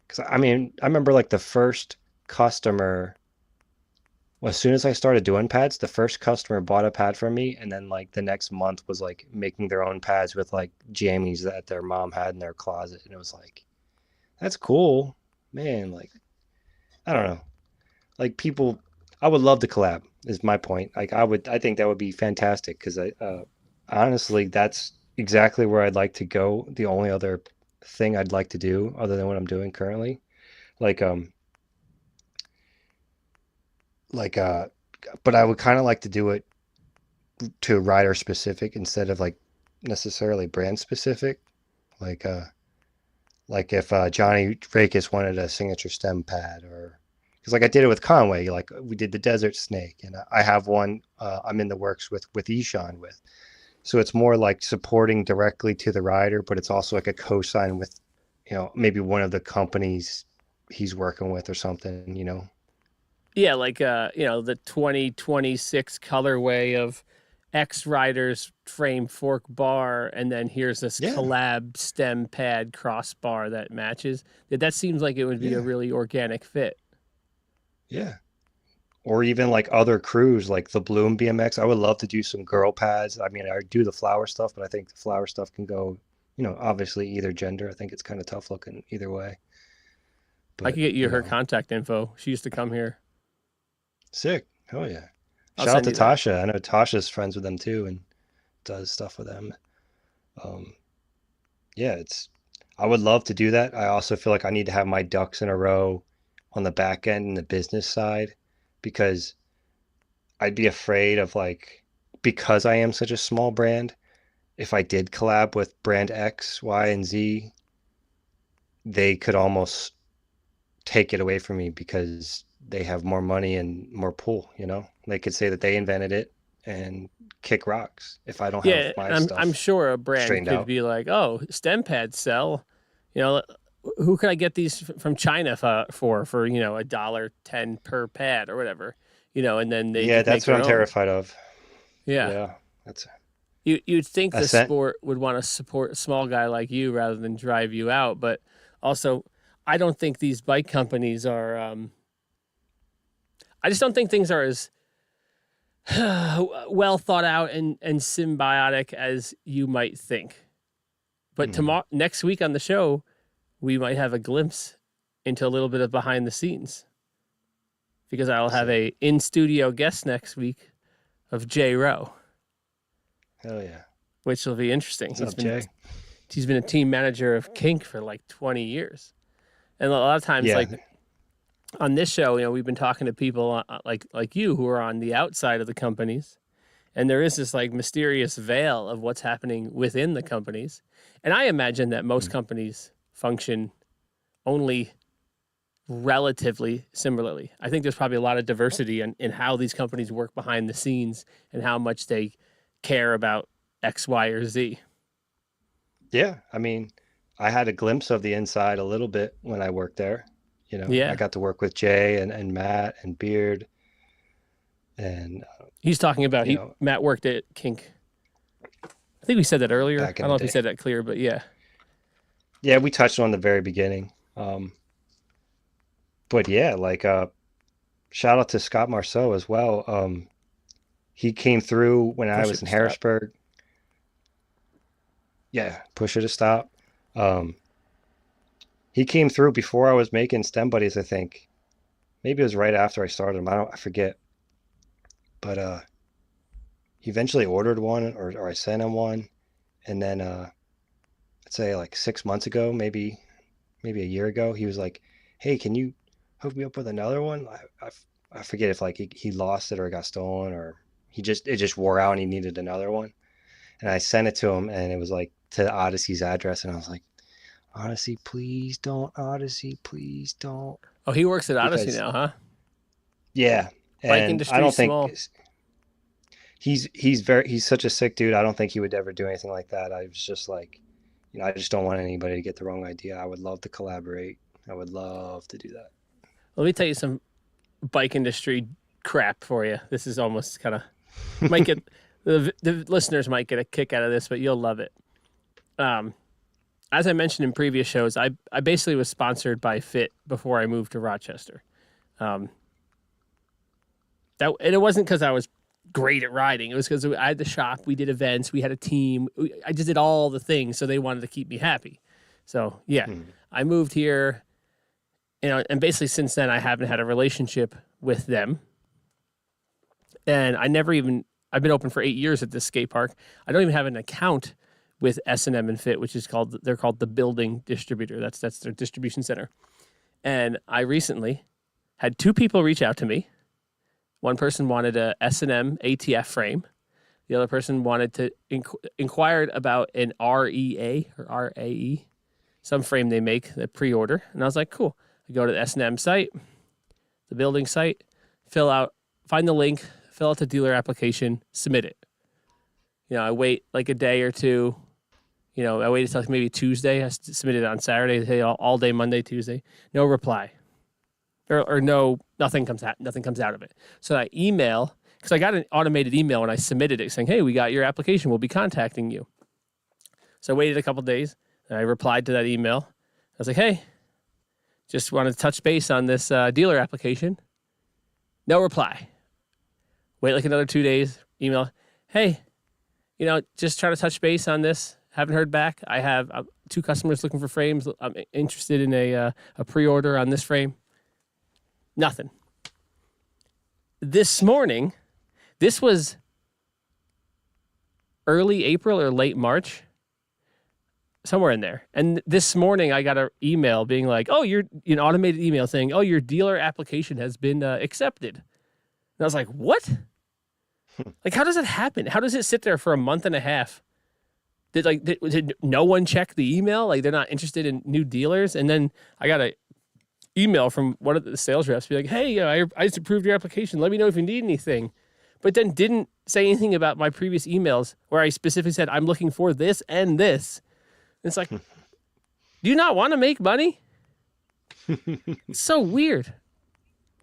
because I mean, I remember like the first customer, well, as soon as I started doing pads, the first customer bought a pad from me, and then like the next month was like making their own pads with like jammies that their mom had in their closet, and it was like, that's cool, man. Like, I don't know, like people, I would love to collab. Is my point. Like, I think that would be fantastic because honestly, that's exactly where I'd like to go. The only other thing I'd like to do, other than what I'm doing currently, like like but I would kind of like to do it to rider specific instead of like necessarily brand specific. Like like if Johnny Rakes wanted a signature stem pad, or because like I did it with Conway, like we did the Desert Snake, and I have one I'm in the works with Eshan with. So it's more like supporting directly to the rider, but it's also like a co-sign with, maybe one of the companies he's working with or something, Yeah, like the 2026 colorway of X Riders frame fork bar, and then here's this Yeah, collab stem pad crossbar that matches. That seems like it would be a yeah, really organic fit. yeah. Or even like other crews like the Bloom BMX. I would love to do some girl pads. I mean, I do the flower stuff, but I think the flower stuff can go, obviously either gender. I think it's kind of tough looking either way. I But, could get you her contact info. She used to come here. sick. Hell yeah. I'll Shout out send to you that. Tasha. I know Tasha's friends with them too and does stuff with them. Um, yeah, I would love to do that. I also feel like I need to have my ducks in a row on the back end and the business side, because I'd be afraid of like, because I am such a small brand, if I did collab with brand X, Y, and Z, they could almost take it away from me because they have more money and more pull, They could say that they invented it and kick rocks if I don't have Yeah, my I'm stuff sure a brand straightened could out. be like, "Oh, stem pads sell. You know, who could I get these from China for $1.10 per pad or whatever?" And then they Yeah, just make that's what their I'm own. terrified of. Yeah. Yeah, that's You'd think a the cent. sport would want to support a small guy like you rather than drive you out, but also I don't think these bike companies are I just don't think things are as well thought out and symbiotic as you might think. But Mhm. tomorrow, next week on the show, we might have a glimpse into a little bit of behind the scenes because I'll have Sick. a in studio guest next week of Jay Rowe, Hell yeah. which will be interesting. What's up, Jay? He's been a team manager of Kink for like 20 years, and a lot of times, Yeah, like on this show, we've been talking to people like you who are on the outside of the companies, and there is this like mysterious veil of what's happening within the companies, and I imagine that most mm, companies function only relatively similarly. I think there's probably a lot of diversity in how these companies work behind the scenes and how much they care about X, Y, or Z. yeah. I mean, I had a glimpse of the inside a little bit when I worked there. I Yeah. got to work with Jay and Matt and Beard and He's talking about you know, Matt worked at Kink. I think we said that earlier. back I in don't the know if we day. said that clear, but yeah. Yeah, we touched on the very beginning. But yeah, like shout out to Scott Marceau as well. He came through when I Push was it in to stop. Harrisburg. Yeah, push it to stop. Um, he came through before I was making STEM buddies, I think. Maybe it was right after I started him. I forget. But he eventually ordered one, or I sent him one. And then I'd say like 6 months ago, maybe a year ago, he was like, "Hey, can you hook me up with another one?" I forget if like he lost it or it got stolen, or it just wore out and he needed another one. And I sent it to him, and it was like to Odyssey's address, and I was like, "Odyssey, please don't. Odyssey, please don't." Oh, he works at Odyssey Because now, huh? yeah, Bike and I industry don't think small. he's such a sick dude. I don't think he would ever do anything like that. I was just like, I just don't want anybody to get the wrong idea. I would love to collaborate. I would love to do that. Let me tell you some bike industry crap for you. This is almost kind of might get the listeners might get a kick out of this, but you'll love it. As I mentioned in previous shows, I basically was sponsored by Fit before I moved to Rochester. And it wasn't because I was great at riding. It was because I had the shop, we did events, we had a team. I just did all the things, so they wanted to keep me happy. So yeah, I moved here, and basically since then I haven't had a relationship with them. And I've been open for 8 years at this skate park. I don't even have an account with S&M and Fit, which is they're called the building distributor. That's their distribution center. And I recently had 2 people reach out to me. One person wanted a S&M ATF frame. The other person wanted to inquired about an REA or RAE, some frame they make, the pre-order. And I was like, cool. I go to the S&M site, the building site, find the link, fill out the dealer application, submit it. I wait like a day or two. I waited till maybe Tuesday. I submitted it on Saturday, all day Monday, Tuesday. No reply. Or no, nothing comes out of it. So I email, because I got an automated email when I submitted it saying, hey, we got your application. We'll be contacting you. So I waited a couple days, and I replied to that email. I was like, hey, just wanted to touch base on this dealer application. No reply. Wait like another 2 days, email, hey, just trying to touch base on this. Haven't heard back. I have 2 customers looking for frames. I'm interested in a pre-order on this frame. Nothing. This morning, this was early April or late March, somewhere in there. And this morning, I got an email being like, an automated email saying, your dealer application has been accepted. And I was like, what? Like, how does that happen? How does it sit there for a month and a half? Did no one check the email? Like, they're not interested in new dealers? And then I got an email from one of the sales reps be like, hey, I just approved your application. Let me know if you need anything. But then didn't say anything about my previous emails where I specifically said, I'm looking for this and this. And it's like, do you not want to make money? It's so weird.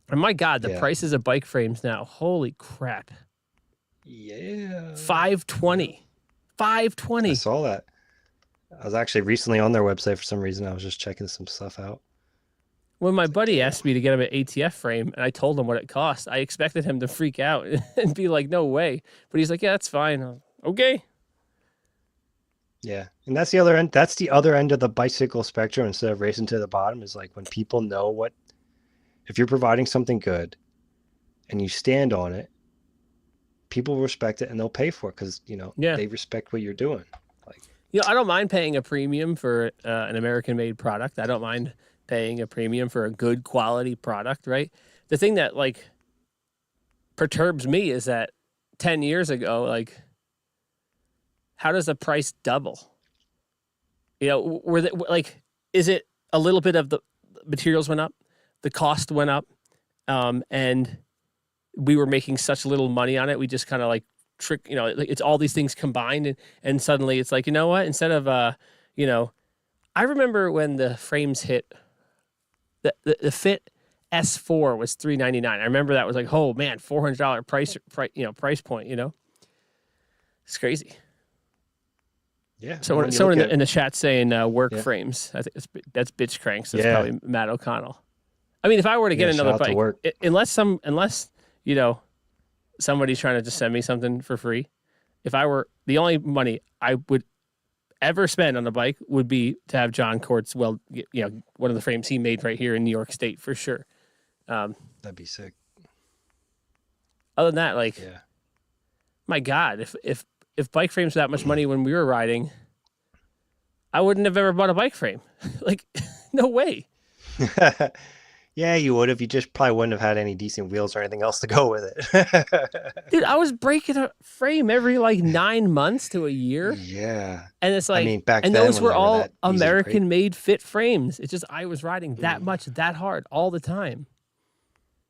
And my God, the prices of bike frames now, holy crap. Yeah. $520. $520. I saw that. I was actually recently on their website for some reason. I was just checking some stuff out. When my buddy asked me to get him an ATF frame and I told him what it cost, I expected him to freak out and be like, no way. But he's like, yeah, that's fine. I was, okay. Yeah. And that's the other end. That's the other end of the bicycle spectrum instead of racing to the bottom is like when people know if you're providing something good and you stand on it, people respect it and they'll pay for it because, they respect what you're doing. Like, I don't mind paying a premium for an American-made product. I don't mind paying a premium for a good quality product, right? The thing that perturbs me is that 10 years ago, how does the price double? Is it a little bit of the materials went up, the cost went up, and we were making such little money on it. We just kind of it's all these things combined and suddenly it's like, you know what? Instead of, I remember when the frames hit, the Fit S4 was $399. I remember that was like, oh man, $400 price point, It's crazy. Yeah. Someone in the chat saying work frames. I think that's bitch cranks. That's probably Matt O'Connell. I mean, if I were to get another bike, unless somebody's trying to just send me something for free, the only money I would ever spend on a bike would be to have John Courts one of the frames he made right here in New York State for sure. That'd be sick. Other than that, my God, if bike frames were that much money when we were riding, I wouldn't have ever bought a bike frame. No way. Yeah, you would have. You just probably wouldn't have had any decent wheels or anything else to go with it. Dude, I was breaking a frame every 9 months to a year. Yeah. And it's back then, those were all American-made Fit frames. It's just I was riding that much, that hard all the time.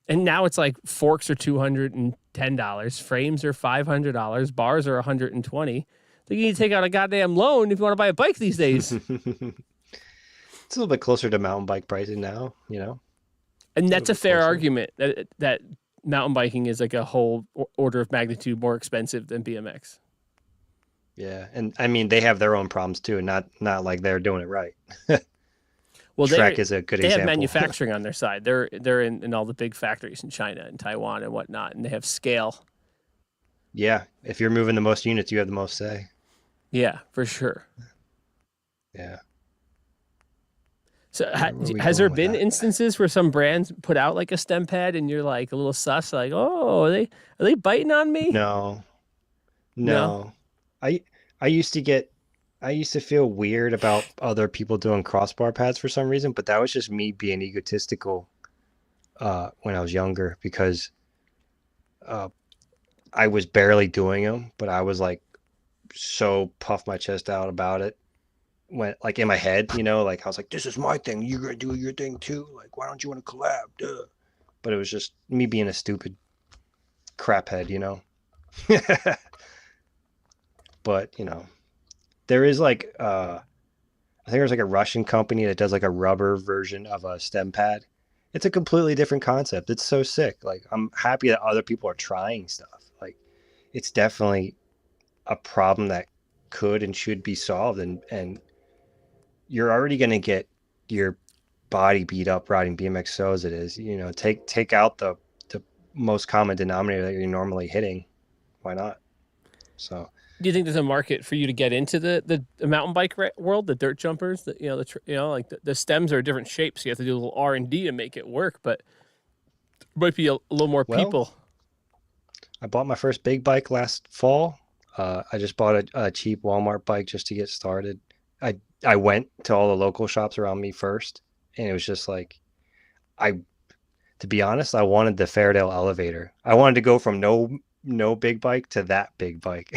And now it's forks are $210, frames are $500, bars are $120. You need to take out a goddamn loan if you want to buy a bike these days. It's a little bit closer to mountain bike pricing now, And little that's a bit fair closer. argument that mountain biking is like a whole order of magnitude more expensive than BMX. Yeah, and I mean they have their own problems too. Not like they're doing it right. Well, Trek is a good they have example. manufacturing on their side. They're in all the big factories in China and Taiwan and whatnot, and they have scale. Yeah, if you're moving the most units, you have the most say. Yeah, for sure. Yeah. So Where were we has there going with been that? instances where some brands put out like a stem pad and you're like a little sus, like, oh, are they biting on me? No, No. no. I I used to get I used to feel weird about other people doing crossbar pads for some reason, but that was just me being egotistical when I was younger because uh, I was barely doing them, but I was like so puff my chest out about it when like in my head, like I was like, this is my thing. You're gonna do your thing too. Like, why don't you want to collab? Duh. But it was just me being a stupid crap head. But there is like I think there's like a Russian company that does like a rubber version of a stem pad. It's a completely different concept. It's so sick. Like I'm happy that other people are trying stuff. Like it's definitely a problem that could and should be solved, and you're already going to get your body beat up riding BMX so as it is. Take out the most common denominator that you're normally hitting. Why not? So Do you think there's a market for you to get into the mountain bike world, the dirt jumpers? Like the stems are a different shape, so you have to do a little R&D to make it work. But there might be a little more well, people. I bought my first big bike last fall. I just bought a cheap Walmart bike just to get started. I went to all the local shops around me first, and it was just like I to be honest, I wanted the Fairdale elevator. I wanted to go from no big bike to that big bike.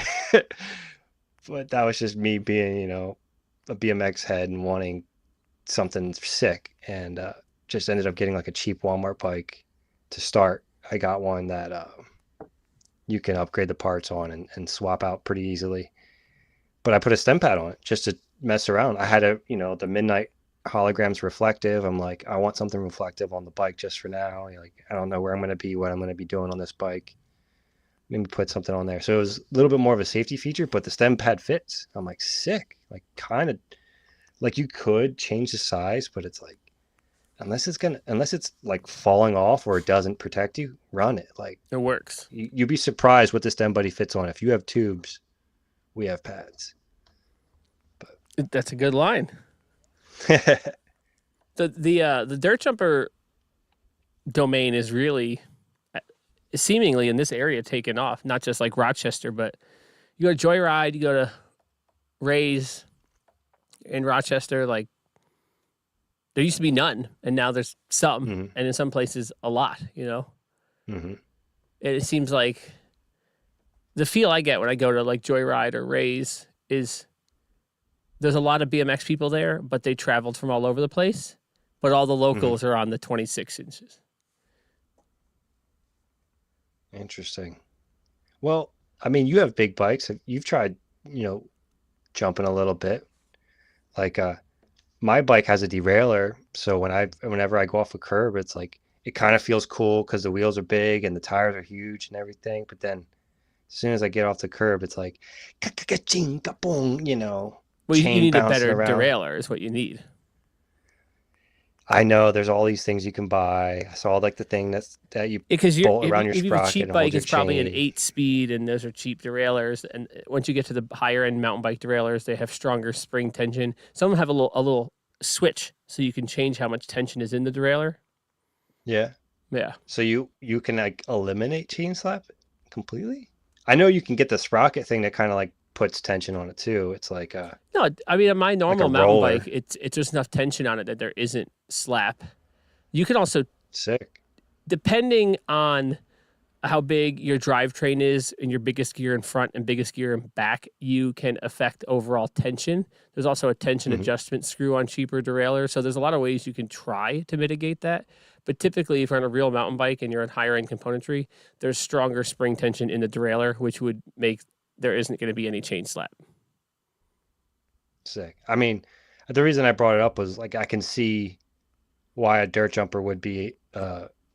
But that was just me being, a BMX head and wanting something sick, and just ended up getting like a cheap Walmart bike to start. I got one that you can upgrade the parts on and swap out pretty easily. But I put a stem pad on it just to mess around. I had the midnight holograms reflective. I'm like, I want something reflective on the bike just for now. Like, I don't know where I'm going to be, what I'm going to be doing on this bike. Maybe put something on there. So it was a little bit more of a safety feature, but the stem pad fits. I'm like, sick. Like, kind of like you could change the size, but it's like, unless it's like falling off or it doesn't protect you, run it. Like, It works. you'd be surprised what the stem buddy fits on. If you have tubes, we have pads. That's a good line. The dirt jumper domain is really seemingly in this area taken off. Not just like Rochester, but you go to Joyride, you go to Ray's in Rochester. Like there used to be none, and now there's some, Mm-hmm. and in some places a lot. Mm-hmm. It seems like the feel I get when I go to like Joyride or Ray's is there's a lot of BMX people there, but they traveled from all over the place. But all the locals are on the 26 inches. Interesting. Well, I mean, you have big bikes. You've tried, jumping a little bit. Like my bike has a derailleur, so whenever I go off a curb, it's like it kind of feels cool because the wheels are big and the tires are huge and everything. But then as soon as I get off the curb, it's like ka-ka-ka-ching, ka-boom, Well, you chain need a bouncing better around. derailleur is what you need. I know there's all these things you can buy. I saw like the thing that you Because bolt if around your you have a sprocket cheap and bike, hold your it's probably an chain. 8-speed, and those are cheap derailleurs. And once you get to the higher end mountain bike derailleurs, they have stronger spring tension. Some have a little switch, so you can change how much tension is in the derailleur. Yeah. Yeah. So you can like eliminate chain slap completely? I know you can get the sprocket thing that kind of like puts tension on it too. It's like No, I mean on my like a normal mountain roller. bike, it's just enough tension on it that there isn't slap. You can also, Sick. depending on how big your drivetrain is and your biggest gear in front and biggest gear in back, you can affect overall tension. There's also a tension Mm-hmm. adjustment screw on cheaper derailleurs. So there's a lot of ways you can try to mitigate that. But typically, if you're on a real mountain bike and you're on higher end componentry, there's stronger spring tension in the derailleur, which would make there isn't going to be any chain slap. Sick. I mean, the reason I brought it up was like I can see why a dirt jumper would be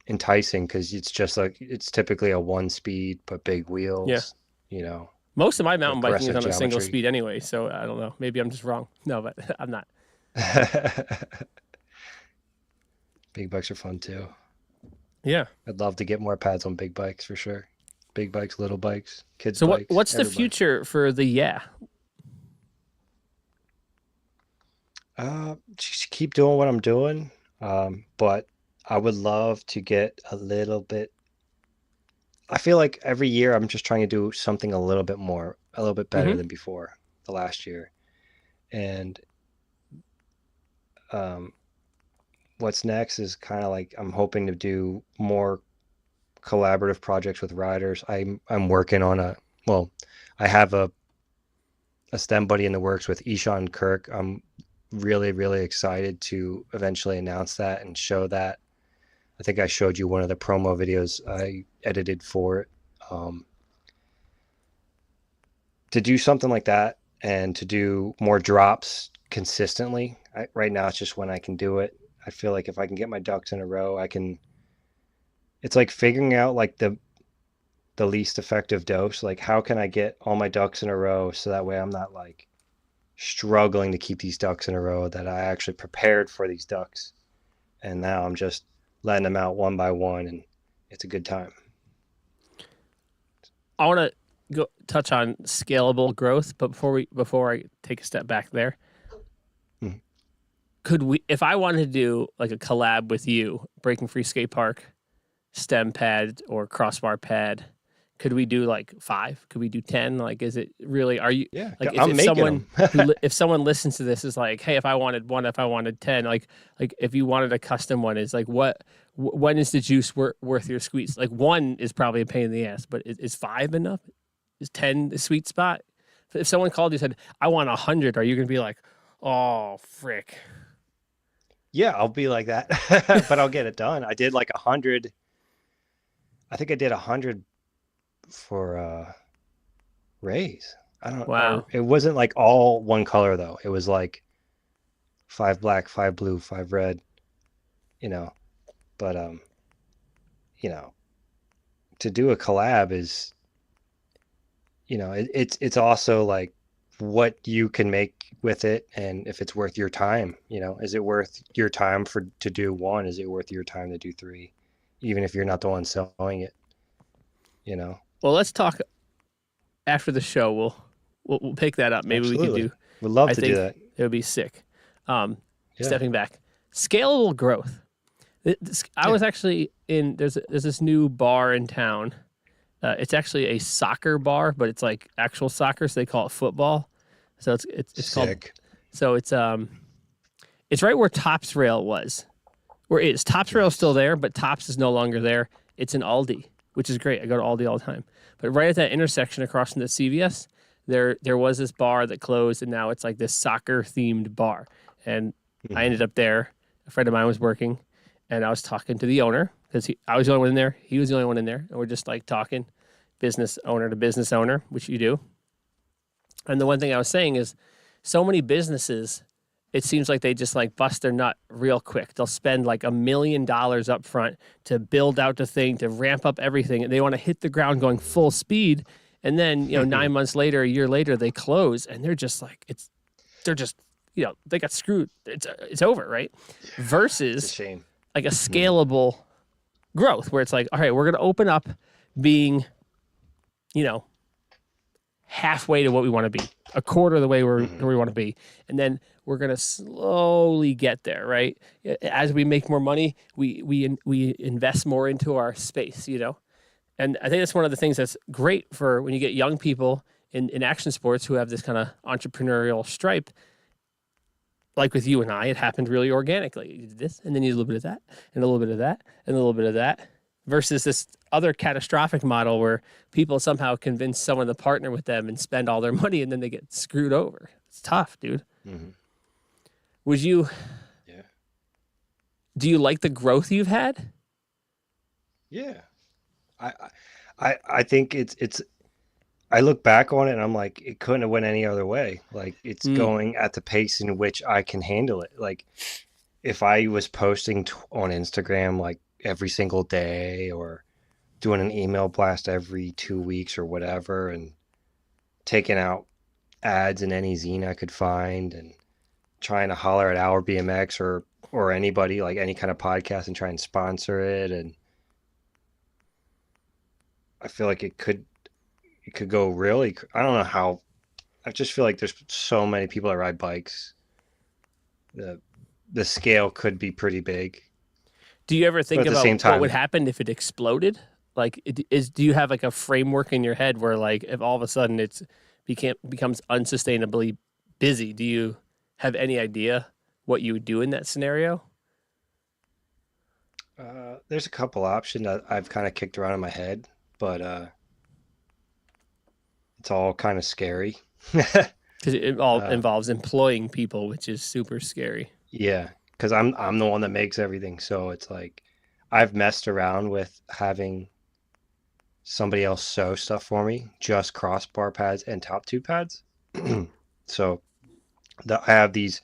enticing because it's just like it's typically a 1-speed but big wheels. Most of my mountain biking is aggressive on a single geometry. speed anyway, so I don't know. Maybe I'm just wrong. No, but I'm not. Big bikes are fun too. Yeah. I'd love to get more pads on big bikes for sure. Big bikes, little bikes, kids So bikes. what's the everybody. future for the Just keep doing what I'm doing. But I would love to get a little bit. I feel like every year I'm just trying to do something a little bit more, a little bit better than before the last year. And what's next is kind of like I'm hoping to do more collaborative projects with riders. I'm working on I have a STEM buddy in the works with Ishan Kirk. I'm really, really excited to eventually announce that and show that. I think I showed you one of the promo videos I edited for it. To do something like that and to do more drops consistently. Right now, it's just when I can do it. I feel like if I can get my ducks in a row, it's like figuring out like the least effective dose. Like, how can I get all my ducks in a row so that way I'm not like struggling to keep these ducks in a row, that I actually prepared for these ducks. And now I'm just letting them out one by one, and it's a good time. I want to go touch on scalable growth, but before I take a step back there, could we, if I wanted to do like a collab with you, Breaking Free Skate Park, stem pad or crossbar pad, could we do like 5? Could we do 10? Like, is it really, are you, Yeah, like, I'm if making someone, if someone listens to this is like, hey, if I wanted 1, if I wanted 10, like if you wanted a custom one, is like, when is the juice worth your squeeze? Like 1 is probably a pain in the ass, but is 5 enough? Is 10 the sweet spot? If someone called you and said, I want 100, are you going to be like, oh, frick? Yeah, I'll be like that, but I'll get it done. I did like 100. I think I did 100 for Rays. I don't know. Wow. It wasn't like all one color though. It was like 5 black, 5 blue, 5 red, but to do a collab is, it's also like what you can make with it, and if it's worth your time. Is it worth your time to do 1? Is it worth your time to do 3, even if you're not the one selling it? Well, let's talk after the show. We'll pick that up. Maybe Absolutely. we could do. Would love I to think do that. it would be sick. Yeah. Stepping back, scalable growth. I was actually in. There's this new bar in town. It's actually a soccer bar, but it's like actual soccer, so they call it football. So it's called. Sick. So it's right where Tops Rail was. Or is Tops Rail is still there, but Tops is no longer there. It's in Aldi, which is great. I go to Aldi all the time. But right at that intersection across from the CVS, there was this bar that closed, and now it's like this soccer themed bar. And I ended up there. A friend of mine was working, and I was talking to the owner because I was the only one in there. He was the only one in there, and we're just like talking business owner to business owner, which you do. And the one thing I was saying is, so many businesses, it seems like they just like bust their nut real quick. They'll spend like $1 million up front to build out the thing, to ramp up everything. And they want to hit the ground going full speed. And then, 9 months later, a year later, they close, and they're just like, they got screwed. It's over, right? Versus It's a shame. like a scalable growth where it's like, all right, we're going to open up being, halfway to what we want to be, a quarter of the way where we want to be. And then we're going to slowly get there, right? As we make more money, we invest more into our space, And I think that's one of the things that's great for when you get young people in action sports who have this kind of entrepreneurial stripe. Like with you and I, it happened really organically. You did this, and then you did a little bit of that, and a little bit of that, and a little bit of that, versus this other catastrophic model where people somehow convince someone to partner with them and spend all their money, and then they get screwed over. It's tough, dude. Mm-hmm. Would you? Yeah. Do you like the growth you've had? Yeah. I think it's. I look back on it and I'm like, it couldn't have went any other way. Like, it's going at the pace in which I can handle it. Like, if I was posting on Instagram like every single day, or doing an email blast every 2 weeks or whatever, and taking out ads in any zine I could find, and trying to holler at our BMX or anybody, like any kind of podcast, and try and sponsor it. And I feel like it could go really, I don't know how. I just feel like there's so many people that ride bikes. The scale could be pretty big. Do you ever think But at the about same time, what would happen if it exploded? Like, do you have like a framework in your head where, like, if all of a sudden becomes unsustainably busy, do you have any idea what you would do in that scenario? there's a couple options that I've kind of kicked around in my head, but it's all kind of scary. Because it all uh, involves employing people, which is super scary. yeah, because I'm the one that makes everything, so it's like I've messed around with having somebody else sew stuff for me, just crossbar pads and top tube pads. So I have these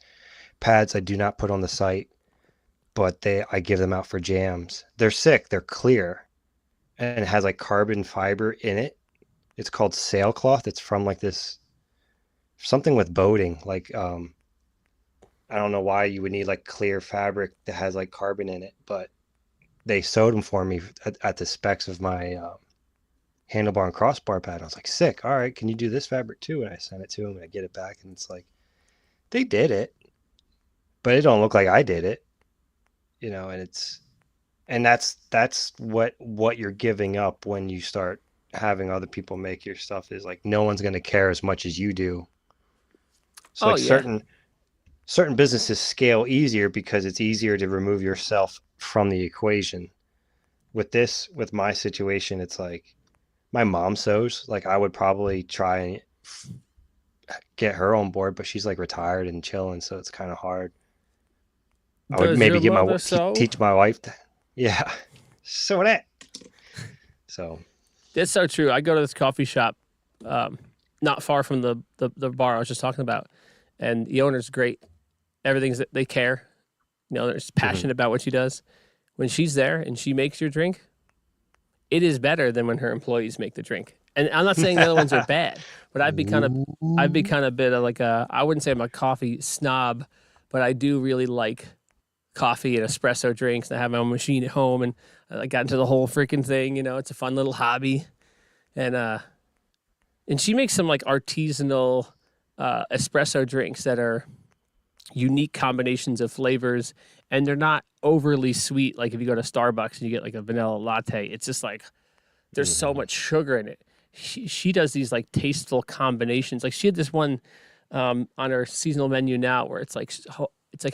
pads I do not put on the site, but I give them out for jams. They're sick. They're clear, and it has like carbon fiber in it. It's called sailcloth. It's from like this something with boating. Like I don't know why you would need like clear fabric that has like carbon in it, but they sewed them for me at the specs of my handlebar and crossbar pad. I was like, sick. All right, can you do this fabric too? And I sent it to them, and I get it back, and it's like they did it, but it don't look like I did it, and that's what you're giving up when you start having other people make your stuff, is like no one's going to care as much as you do. So Oh like yeah. certain businesses scale easier because it's easier to remove yourself from the equation. With my situation, it's like my mom sews. Like I would probably try and get her on board, but she's like retired and chilling, so it's kind of hard. I would Does maybe your mother sew? teach my wife yeah, sew that. So That's so true. I go to this coffee shop, not far from the bar I was just talking about, and the owner's great. Everything's they care. They're just mhm. passionate about what she does. When she's there and she makes your drink, it is better than when her employees make the drink. And I'm not saying the other ones are bad, but I've become a bit of like I wouldn't say I'm a coffee snob, but I do really like coffee and espresso drinks. And I have my own machine at home, and I got into the whole freaking thing. It's a fun little hobby, and she makes some like artisanal espresso drinks that are unique combinations of flavors, and they're not overly sweet. Like if you go to Starbucks and you get like a vanilla latte, it's just like there's so Mhm. much sugar in it. She does these like tasteful combinations. Like she had this one on her seasonal menu now where it's like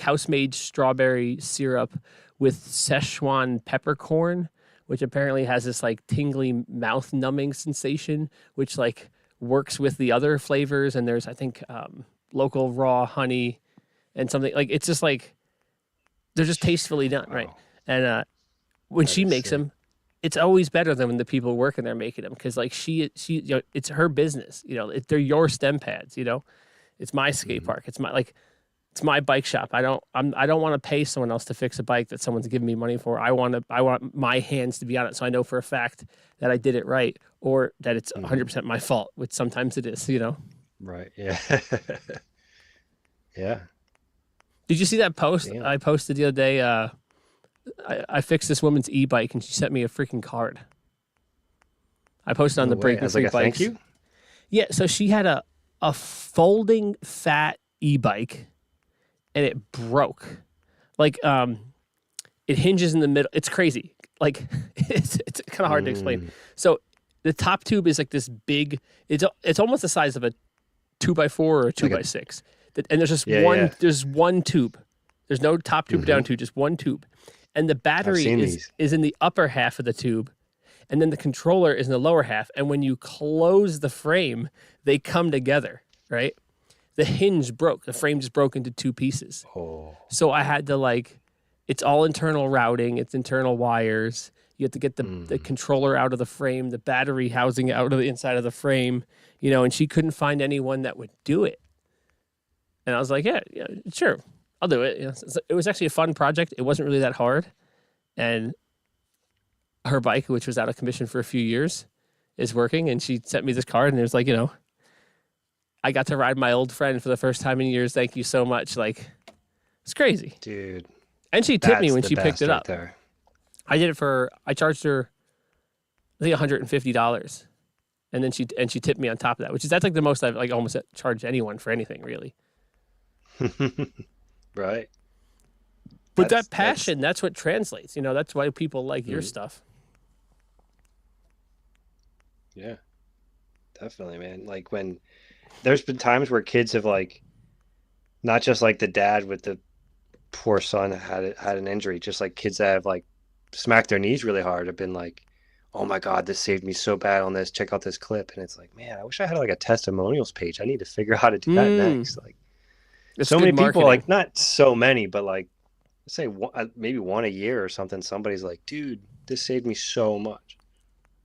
house made strawberry syrup with Szechuan peppercorn, which apparently has this like tingly mouth numbing sensation, which like works with the other flavors. And there's I think local raw honey and something like it's just like they're just tastefully done, right? Wow, And when that she is makes sick. them, it's always better than when the people working there making them because like it's her business. They're your stem pads. It's my skate Mhm. park. It's my bike shop. I don't want to pay someone else to fix a bike that someone's giving me money for. I want my hands to be on it, so I know for a fact that I did it right or that it's Mhm. 100% my fault, which sometimes it is. Right, yeah. Yeah, Did you see that post damn. I posted the other day? I fixed this woman's e-bike and she sent me a freaking card. I posted on No the way. Breaking As like Free a thank Bikes. you? Yeah, so she had a folding fat e-bike and it broke. Like it hinges in the middle. It's crazy. Like it's kind of hard to explain. Mm. So the top tube is like this big. It's almost the size of a 2x4 or a two Like a by six. And there's just Yeah, yeah. there's one tube. There's no top tube or down Mhm. tube, just one tube. And the I've battery seen is these. is in the upper half of the tube, and then the controller is in the lower half. And when you close the frame, they come together, right? The hinge broke. The frame just broke into two pieces. Oh. So I had to it's all internal routing, it's internal wires. You have to get the Mhm. controller out of the frame, the battery housing out of the inside of the frame, and she couldn't find anyone that would do it. And I was like, yeah, sure, I'll do it. So it was actually a fun project. It wasn't really that hard. And her bike, which was out of commission for a few years, is working, and she sent me this card, and it was like, I got to ride my old friend for the first time in years. Thank you so much. Like, it's crazy, dude. And she tipped me when the she picked it best up. right there. I charged her, I think $150, and then she tipped me on top of that, that's like the most I've like almost charged anyone for anything, really. Right. But that passion, that's what translates. That's why people like your stuff. Yeah, definitely, man. Like when there's been times where kids have like, not just like the dad with the poor son had an injury, just like kids that have like smacked their knees really hard have been like, oh my God, this saved me so bad on this. Check out this clip. And it's like, man, I wish I had like a testimonials page. I need to figure out how to do that next. Like, it's so many marketing. people, like not so many, but like, let's say maybe one a year or something. Somebody's like, dude, this saved me so much.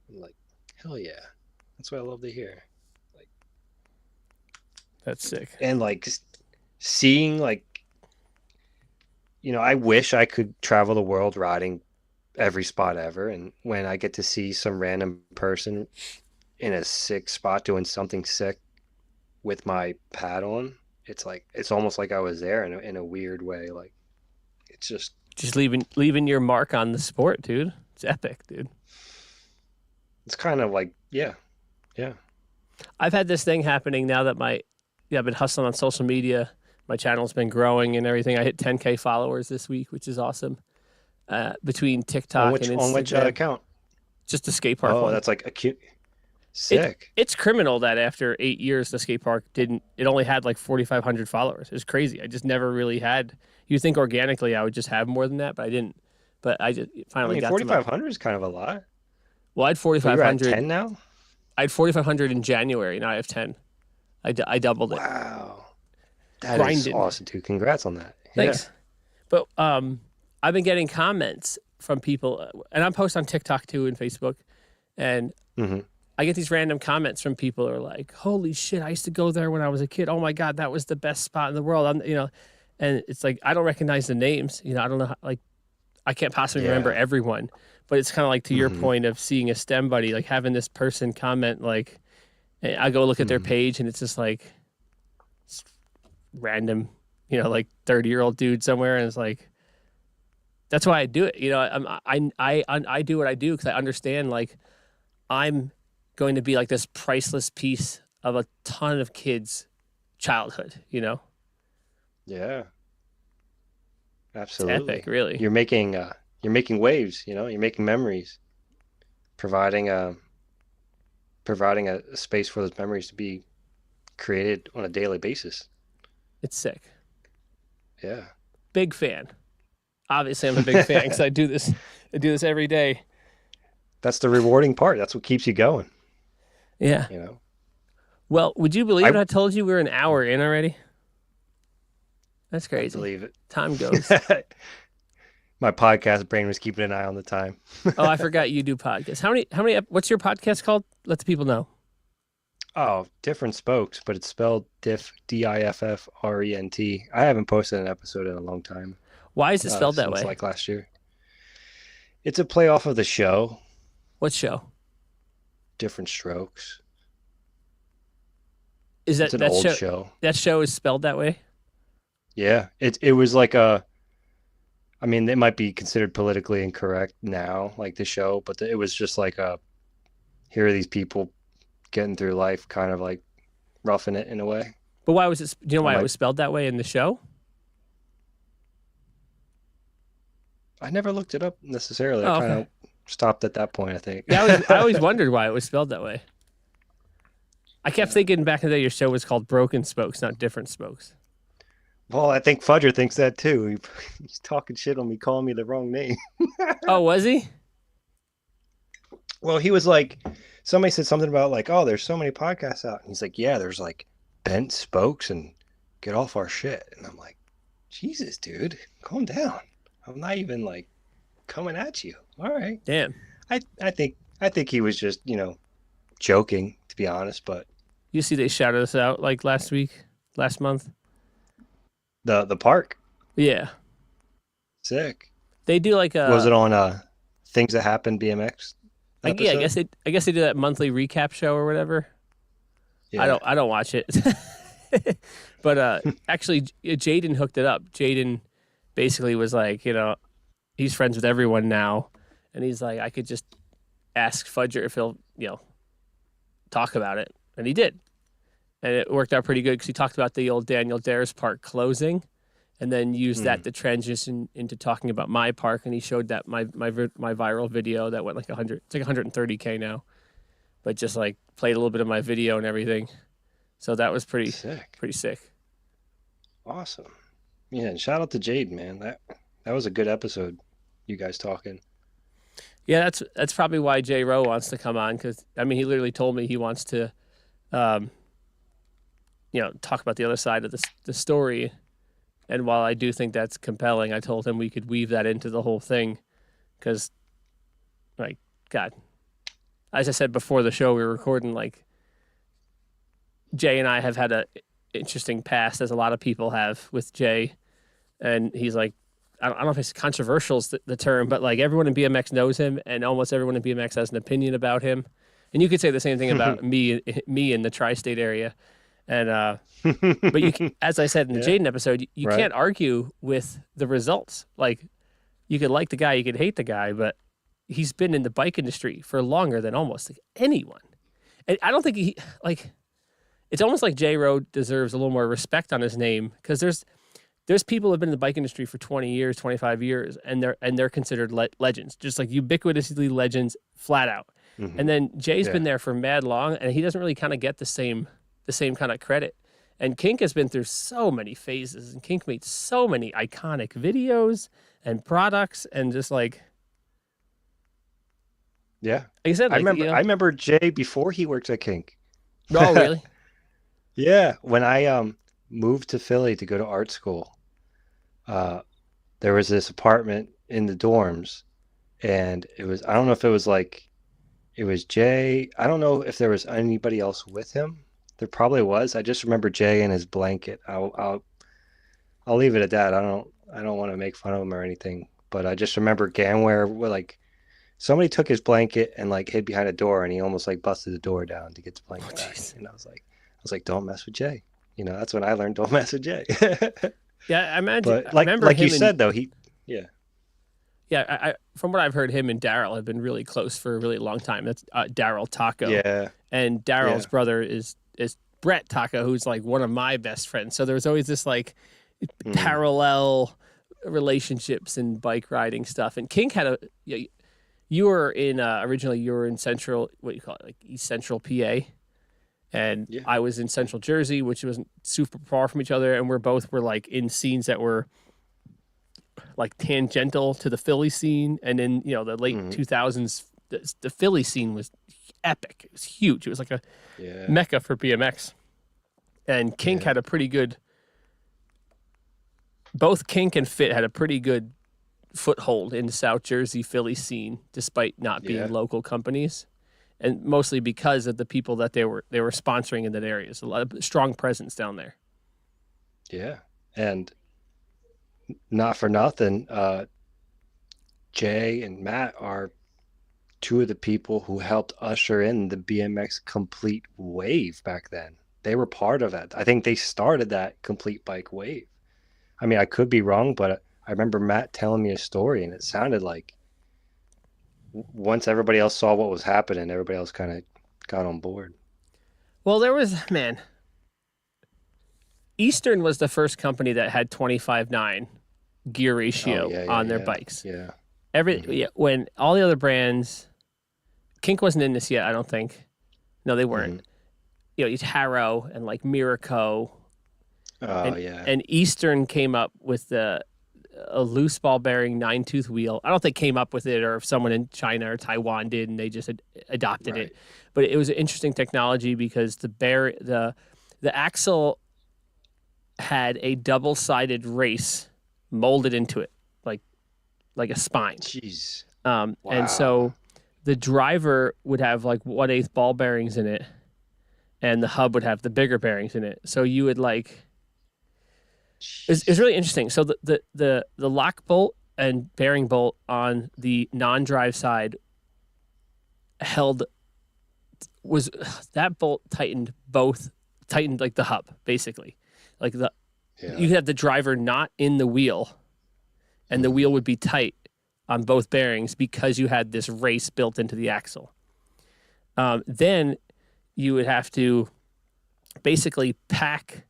I'm like, hell yeah. That's what I love to hear. Like, that's sick. And like seeing like, I wish I could travel the world riding every spot ever. And when I get to see some random person in a sick spot doing something sick with my pad on, it's like, it's almost like I was there in a weird way. Like, it's just leaving your mark on the sport, dude. It's epic, dude. It's kind of like, yeah. I've had this thing happening now that I've been hustling on social media. My channel's been growing and everything. I hit 10K followers this week, which is awesome. Between TikTok and Instagram. On which account? Just the skate park one. Oh, that's like acute. Sick. It's criminal that after 8 years, the skate park it only had like 4,500 followers. It was crazy. I just never really had, you'd think organically I would just have more than that, but I didn't. But I just finally got 4,500 is kind of a lot. Well, I had 4,500. You're at 10 now? I had 4,500 in January. Now I have 10. I doubled it. Wow. That is awesome, dude. Congrats on that. Thanks. Yeah. But I've been getting comments from people, and I'm posting on TikTok too and Facebook, and I get these random comments from people who are like, holy shit, I used to go there when I was a kid. Oh my God, that was the best spot in the world. And it's like, I don't recognize the names. I don't know how, like, I can't possibly remember everyone, but it's kind of like to your point of seeing a STEM buddy, like having this person comment, like, I go look at their page and it's just like it's random, like 30-year-old dude somewhere. And it's like, that's why I do it. I do what I do because I understand like I'm going to be like this priceless piece of a ton of kids' childhood, Yeah. Absolutely. It's epic, really. You're making waves, you're making memories, providing a space for those memories to be created on a daily basis. It's sick. Yeah. Big fan. Obviously, I'm a big fan because I do this every day. That's the rewarding part. That's what keeps you going. Yeah. Well, would you believe it? I told you we're an hour in already. That's crazy. I believe it. Time goes. My podcast brain was keeping an eye on the time. Oh, I forgot you do podcasts. How many, what's your podcast called? Let the people know. Oh, Diffrent Spokes, but it's spelled Diffrent. I haven't posted an episode in a long time. Why is it spelled that way? Like last year. It's a play off of the show. What show? Different Strokes. Is it's an that old show? That show is spelled that way? Yeah. It was like it might be considered politically incorrect now, like the show, but it was just like here are these people getting through life, kind of like roughing it in a way. But why was it? Do you know why it was spelled that way in the show? I never looked it up necessarily. Oh, I kind of stopped at that point, I think. Yeah, I always wondered why it was spelled that way. I kept thinking back in the day your show was called Broken Spokes, not Different Spokes. Well, I think Fudger thinks that too. He's talking shit on me, calling me the wrong name. Oh, was he? Well, he was like, somebody said something about like, oh, there's so many podcasts out. And he's like, yeah, there's like Bent Spokes and Get Off Our Shit. And I'm like, Jesus, dude, calm down. I'm not even like coming at you. All right. Damn. I think he was just, joking, to be honest, but you see they shouted us out like last month. The park. Yeah. Sick. They do like a Was it on things that happened BMX episode? Yeah, I guess they do that monthly recap show or whatever. Yeah. I don't watch it. But actually Jaden hooked it up. Jaden basically was like, he's friends with everyone now, and he's like, I could just ask Fudger if he'll, talk about it, and he did, and it worked out pretty good because he talked about the old Daniel Dares Park closing, and then used that to transition into talking about my park, and he showed that my viral video that went like 100, it's like 130K now, but just like played a little bit of my video and everything, so that was pretty sick. Awesome. Yeah, and shout out to Jade, man. That was a good episode. You guys talking. Yeah, that's probably why J. Rowe wants to come on, because he literally told me he wants to, talk about the other side of the story. And while I do think that's compelling, I told him we could weave that into the whole thing, because, like, God, as I said before the show we were recording, like, Jay and I have had a interesting past, as a lot of people have with Jay, and he's like, I don't know if it's controversial is the term, but like everyone in BMX knows him, and almost everyone in BMX has an opinion about him. And you could say the same thing about me in the tri-state area. And but as I said in the Jaden episode, you can't argue with the results. Like, you could like the guy, you could hate the guy, but he's been in the bike industry for longer than almost anyone. And I don't think it's almost like J. Rowe deserves a little more respect on his name, because there's people who have been in the bike industry for 20 years, 25 years, and they're considered legends, just like ubiquitously legends, flat out. Mm-hmm. And then Jay's been there for mad long, and he doesn't really kind of get the same kind of credit. And Kink has been through so many phases, and Kink made so many iconic videos and products, and just like, yeah, like I said, like, I remember Jay before he worked at Kink. Oh, really? Yeah, when I moved to Philly to go to art school. There was this apartment in the dorms, and I don't know if it was Jay. I don't know if there was anybody else with him. There probably was. I just remember Jay and his blanket. I'll leave it at that. I don't want to make fun of him or anything, but I just remember Ganware, like, somebody took his blanket and like hid behind a door, and he almost like busted the door down to get the blanket back. And I was like, don't mess with Jay. That's when I learned, don't mess with Jay. Yeah, I imagine. But like you said, though, I from what I've heard, him and Daryl have been really close for a really long time. That's Daryl Taco. Yeah. And Daryl's brother is Brett Taco, who's like one of my best friends. So there was always this like parallel relationships and bike riding stuff. And Kink had you were in originally you were in central, what do you call it, like East Central PA. And I was in Central Jersey, which wasn't super far from each other, and were like in scenes that were like tangential to the Philly scene. And in the late 2000s, the Philly scene was epic. It was huge. It was like a mecca for BMX. And Kink had a pretty good. Both Kink and Fit had a pretty good foothold in the South Jersey Philly scene, despite not being local companies. And mostly because of the people that they were sponsoring in that area. So a lot of strong presence down there. Yeah. And not for nothing, Jay and Matt are two of the people who helped usher in the BMX complete wave back then. They were part of that. I think they started that complete bike wave. I mean, I could be wrong, but I remember Matt telling me a story, and it sounded like once everybody else saw what was happening, everybody else kind of got on board. Well, there was, Eastern was the first company that had 25/9 gear ratio on their bikes. Yeah. When all the other brands, Kink wasn't in this yet, I don't think. No, they weren't. It's Harrow and like Miraco. And Eastern came up with a loose ball bearing 9-tooth wheel. I don't think came up with it, or if someone in China or Taiwan did and they just adopted it. But it was an interesting technology because the axle had a double-sided race molded into it, like a spine. Jeez. Wow. And so the driver would have like 1/8 ball bearings in it, and the hub would have the bigger bearings in it. So you would like. It's really interesting. So the lock bolt and bearing bolt on the non-drive side was that bolt tightened like the hub, basically. Like you could have the driver not in the wheel, and the wheel would be tight on both bearings because you had this race built into the axle. Then you would have to basically pack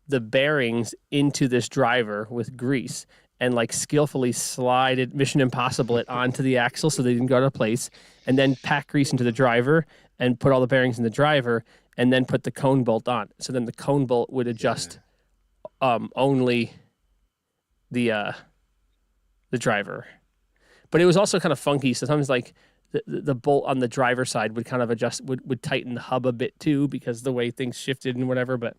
the bearings into this driver with grease and like skillfully slide it, Mission Impossible it onto the axle so they didn't go out of place, and then pack grease into the driver and put all the bearings in the driver, and then put the cone bolt on. So then the cone bolt would adjust only the driver. But it was also kind of funky. So sometimes like the bolt on the driver's side would kind of adjust, would tighten the hub a bit too, because the way things shifted and whatever. But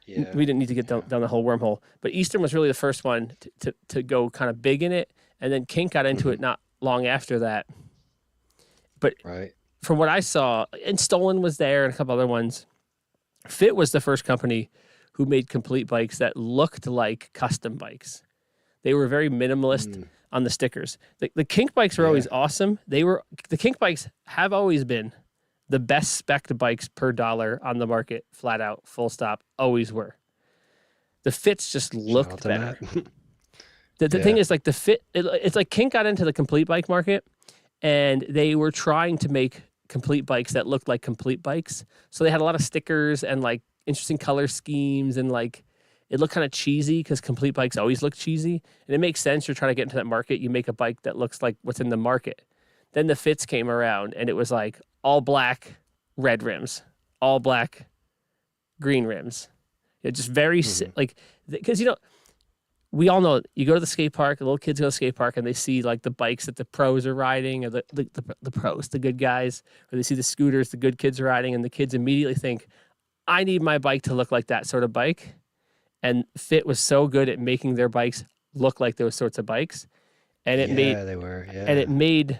we didn't need to get down the whole wormhole. But Eastern was really the first one to go kind of big in it. And then Kink got into it not long after that. But from what I saw, and Stolen was there and a couple other ones, Fit was the first company who made complete bikes that looked like custom bikes. They were very minimalist on the stickers. The Kink bikes were always awesome. The Kink bikes have always been the best spec'd bikes per dollar on the market, flat out, full stop, always were. The Fits just looked better. The thing is, like, the Fit, it's like Kink got into the complete bike market, and they were trying to make complete bikes that looked like complete bikes. So they had a lot of stickers and like interesting color schemes, and like it looked kind of cheesy because complete bikes always look cheesy. And it makes sense. You're trying to get into that market. You make a bike that looks like what's in the market. Then the Fits came around, and it was like all black, red rims, all black, green rims. Just very like, because we all know, you go to the skate park, the little kids go to the skate park, and they see like the bikes that the pros are riding, or the pros, the good guys, or they see the scooters the good kids are riding, and the kids immediately think, I need my bike to look like that sort of bike. And Fit was so good at making their bikes look like those sorts of bikes. And it it made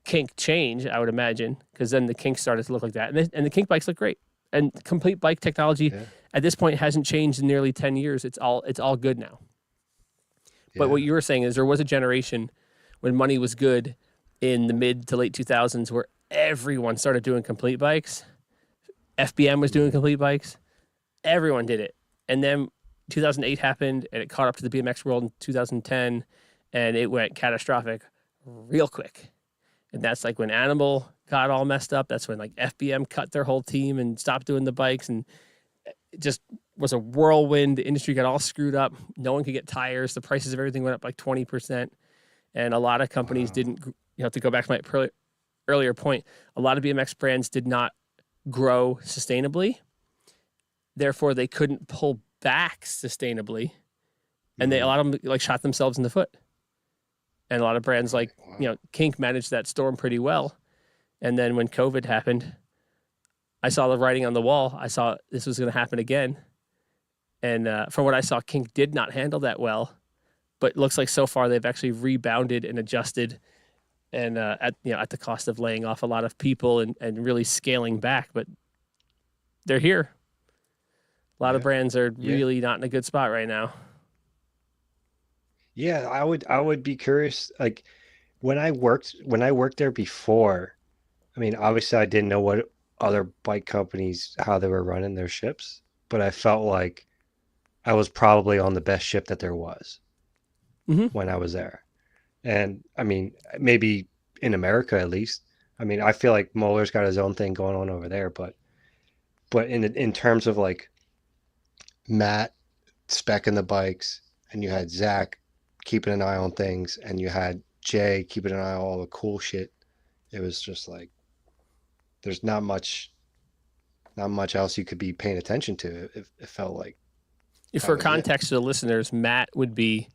Kink change, I would imagine, because then the Kink started to look like that. And the Kink bikes look great. And complete bike technology at this point hasn't changed in nearly 10 years. It's all good now. But what you were saying is there was a generation when money was good in the mid to late 2000s where everyone started doing complete bikes. FBM was doing complete bikes. Everyone did it. And then 2008 happened, and it caught up to the BMX world in 2010, and it went catastrophic real quick. And that's like when Animal got all messed up. That's when like FBM cut their whole team and stopped doing the bikes, and it just was a whirlwind. The industry got all screwed up. No one could get tires. The prices of everything went up like 20%. And a lot of companies didn't, to go back to my earlier point, a lot of BMX brands did not grow sustainably. Therefore, they couldn't pull back sustainably. And a lot of them like shot themselves in the foot. And a lot of brands like, Kink managed that storm pretty well. And then when COVID happened, I saw the writing on the wall. I saw this was going to happen again. And from what I saw, Kink did not handle that well. But it looks like so far they've actually rebounded and adjusted, and at the cost of laying off a lot of people and really scaling back. But they're here. A lot of brands are really not in a good spot right now. Yeah, I would be curious. Like when I worked there before, I mean, obviously I didn't know what other bike companies, how they were running their ships, but I felt like I was probably on the best ship that there was when I was there. And I mean, maybe in America at least. I mean, I feel like Moeller's got his own thing going on over there, but in terms of like Matt speccing the bikes, and you had Zach keeping an eye on things, and you had Jay keeping an eye on all the cool shit. It was just like there's not much else you could be paying attention to. It felt like. For context to the listeners, Matt would be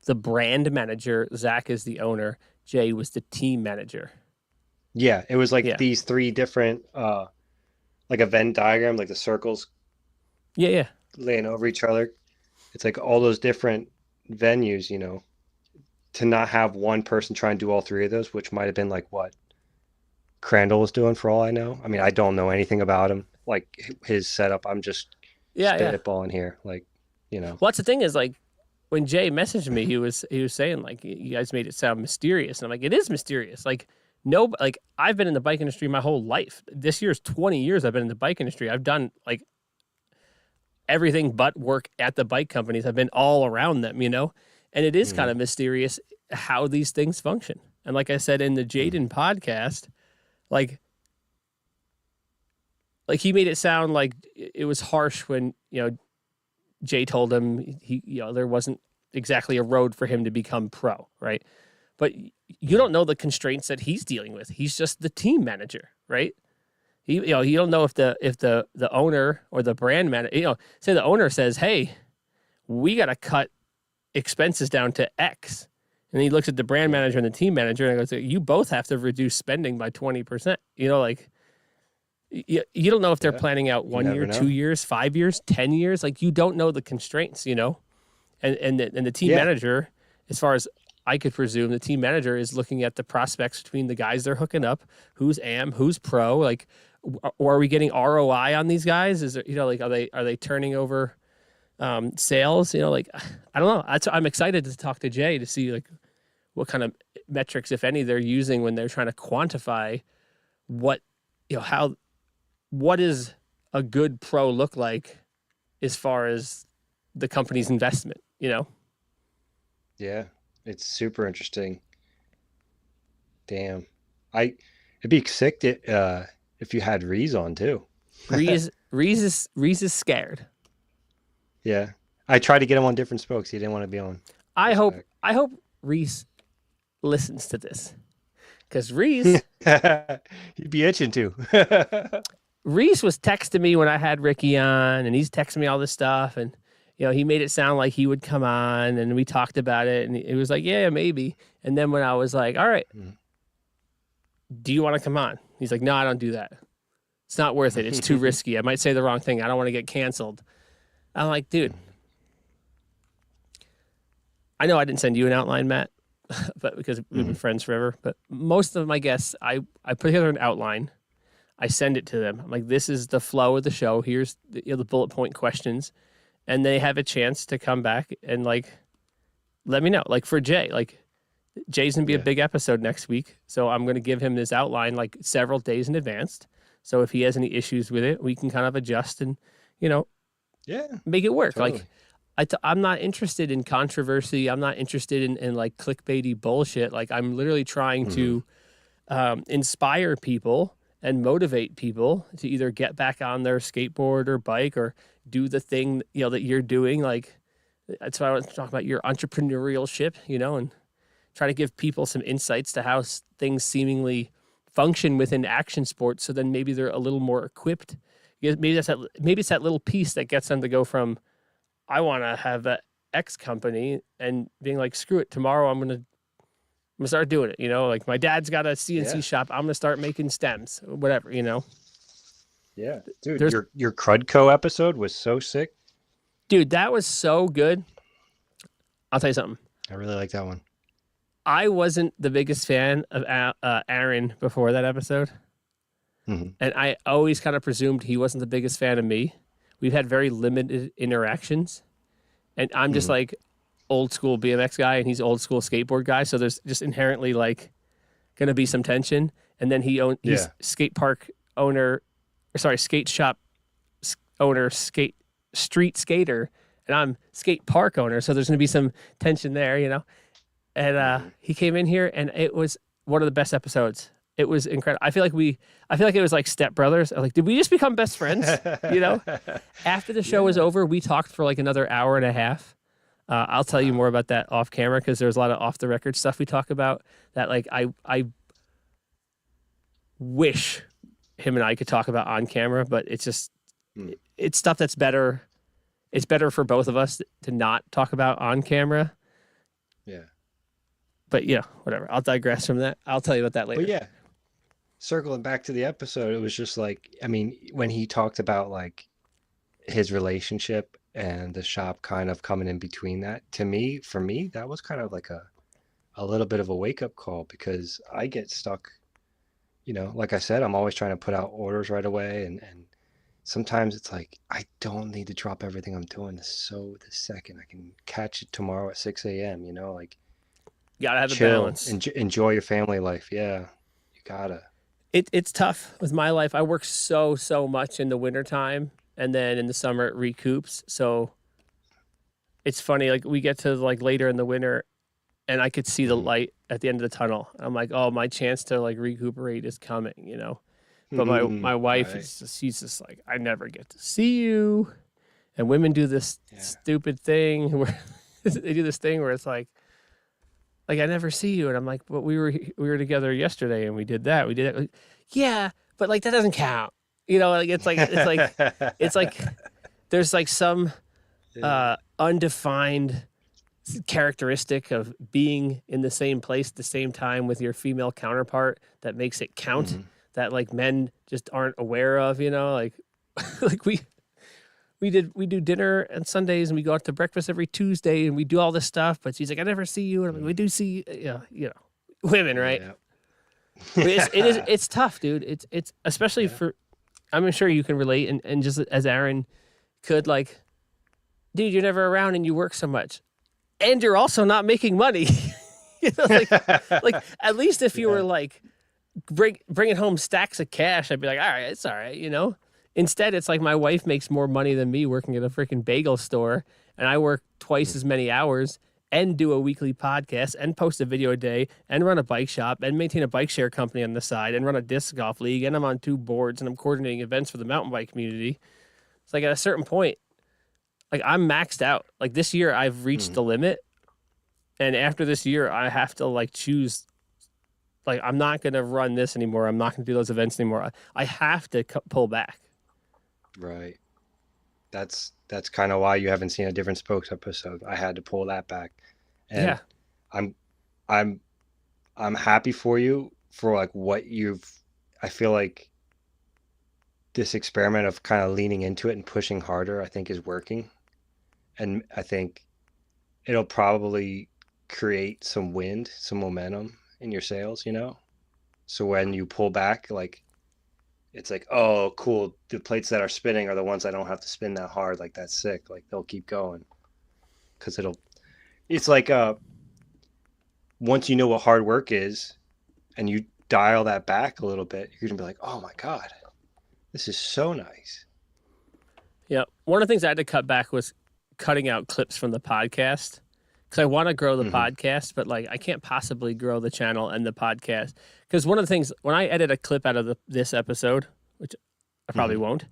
the brand manager. Zach is the owner. Jay was the team manager. Yeah, it was like these three different, like a Venn diagram, like the circles. Yeah. Laying over each other. It's like all those different venues, to not have one person try and do all three of those, which might have been like what Crandall was doing for all I know. I mean, I don't know anything about him, like his setup. I'm just spitballing here. Like, Well, that's the thing is like when Jay messaged me, he was saying like, you guys made it sound mysterious, and I'm like, it is mysterious. Like, no, like I've been in the bike industry my whole life. This year's 20 years I've been in the bike industry. I've done like everything but work at the bike companies. I've been all around them, you know, and it is kind of mysterious how these things function. And like I said in the Jaden podcast, like he made it sound like it was harsh when, you know, Jay told him he, you know, there wasn't exactly a road for him to become pro, right? But you don't know the constraints that he's dealing with. He's just the team manager, right? You know, you don't know if the owner or the brand manager, you know, say the owner says, "Hey, we got to cut expenses down to X," and he looks at the brand manager and the team manager and goes, "You both have to reduce spending by 20%." You know, like you don't know if they're planning out 1 year, 2 years, 5 years, 10 years. Like you don't know the constraints, you know, and the team manager, as far as I could presume, the team manager is looking at the prospects between the guys they're hooking up, who's am, who's pro, like, or are we getting ROI on these guys? Is there, you know, like, are they turning over sales? You know, like, I don't know. I'm excited to talk to Jay to see like what kind of metrics, if any, they're using when they're trying to quantify what, you know, what is a good pro look like as far as the company's investment, you know? Yeah. It's super interesting. Damn. It'd be sick if you had Reese on too. Reese is scared. Yeah. I tried to get him on Different Spokes. He didn't want to be on. I hope Reese listens to this. Because Reese he'd be itching to. Reese was texting me when I had Ricky on, and he's texting me all this stuff, and you know, he made it sound like he would come on, and we talked about it, and it was like, yeah, maybe. And then when I was like, all right, do you want to come on? He's like, no, I don't do that. It's not worth it. It's too risky. I might say the wrong thing. I don't want to get canceled. I'm like, dude, I know I didn't send you an outline, Matt, but because we've been friends forever. But most of my guests, I put together an outline. I send it to them. I'm like, this is the flow of the show. Here's the bullet point questions. And they have a chance to come back and like, let me know. Like for Jay, like Jay's gonna be a big episode next week. So I'm going to give him this outline like several days in advance. So if he has any issues with it, we can kind of adjust and, you know, make it work. Totally. Like I'm not interested in controversy. I'm not interested in like clickbaity bullshit. Like I'm literally trying to inspire people and motivate people to either get back on their skateboard or bike or do the thing, you know, that you're doing. Like that's why I want to talk about your entrepreneurialship, you know, and try to give people some insights to how things seemingly function within action sports. So then maybe they're a little more equipped. Maybe it's that little piece that gets them to go from, I want to have a X company, and being like, screw it, tomorrow I'm gonna start doing it. You know, like my dad's got a CNC shop. I'm gonna start making stems, whatever. You know. Yeah, dude, your Crudco episode was so sick. Dude, that was so good. I'll tell you something. I really like that one. I wasn't the biggest fan of Aaron before that episode. And I always kind of presumed he wasn't the biggest fan of me. We've had very limited interactions. And I'm just like old school BMX guy, and he's old school skateboard guy. So there's just inherently like going to be some tension. And then he's skate park owner, skate shop owner, street skater. And I'm skate park owner. So there's going to be some tension there, you know? And he came in here, and it was one of the best episodes. It was incredible. I feel like it was like Step Brothers. I'm like, did we just become best friends? You know? After the show was over, we talked for like another hour and a half. I'll tell you more about that off camera, because there's a lot of off the record stuff we talk about that like I wish him and I could talk about on camera, but it's just it's stuff that's better. It's better for both of us to not talk about on camera. Yeah. But yeah, whatever. I'll digress from that. I'll tell you about that later. But yeah, circling back to the episode, it was just like, I mean, when he talked about like his relationship and the shop kind of coming in between that, for me, that was kind of like a little bit of a wake up call, because I get stuck, you know, like I said, I'm always trying to put out orders right away and sometimes it's like, I don't need to drop everything I'm doing the second. I can catch it tomorrow at 6 a.m., you know, like You gotta have a chill, balance. enjoy your family life. Yeah, you gotta. It's tough with my life. I work so much in the wintertime, and then in the summer it recoups. So it's funny, like we get to like later in the winter and I could see the light at the end of the tunnel. I'm like, oh, my chance to like recuperate is coming, you know. But my wife Right. she's just like, I never get to see you. And women do this Yeah. stupid thing where they do this thing where it's like I never see you, and I'm like, but we were together yesterday and we did that. We did it. Like, yeah, but like that doesn't count. You know, like it's like there's like some undefined characteristic of being in the same place at the same time with your female counterpart that makes it count, that like men just aren't aware of, you know, like like we do dinner on Sundays and we go out to breakfast every Tuesday and we do all this stuff, but she's like, I never see you, and I'm like, we do see you know, women, right? Yeah. But it's tough, dude. It's especially for, I'm sure you can relate, and just as Aaron could, like, dude, you're never around and you work so much. And you're also not making money. You know, like at least if you were like bringing home stacks of cash, I'd be like, all right, it's all right, you know. Instead, it's like my wife makes more money than me working at a freaking bagel store, and I work twice as many hours and do a weekly podcast and post a video a day and run a bike shop and maintain a bike share company on the side and run a disc golf league, and I'm on 2 boards and I'm coordinating events for the mountain bike community. It's like at a certain point, like I'm maxed out. Like this year I've reached the limit. And after this year I have to like choose, like I'm not going to run this anymore. I'm not going to do those events anymore. I have to pull back. Right. That's kind of why you haven't seen a Different Spokes episode. I had to pull that back. And Yeah. I'm happy for you for like what I feel like this experiment of kind of leaning into it and pushing harder, I think, is working. And I think it'll probably create some wind, some momentum in your sales, you know? So when you pull back, like, it's like, oh, cool. The plates that are spinning are the ones I don't have to spin that hard. Like, that's sick. Like, they'll keep going. Because it's like, once you know what hard work is and you dial that back a little bit, you're going to be like, oh my God, this is so nice. Yeah. One of the things I had to cut back was cutting out clips from the podcast, because I want to grow the podcast, but like I can't possibly grow the channel and the podcast. Because one of the things, when I edit a clip out of this episode, which I probably won't,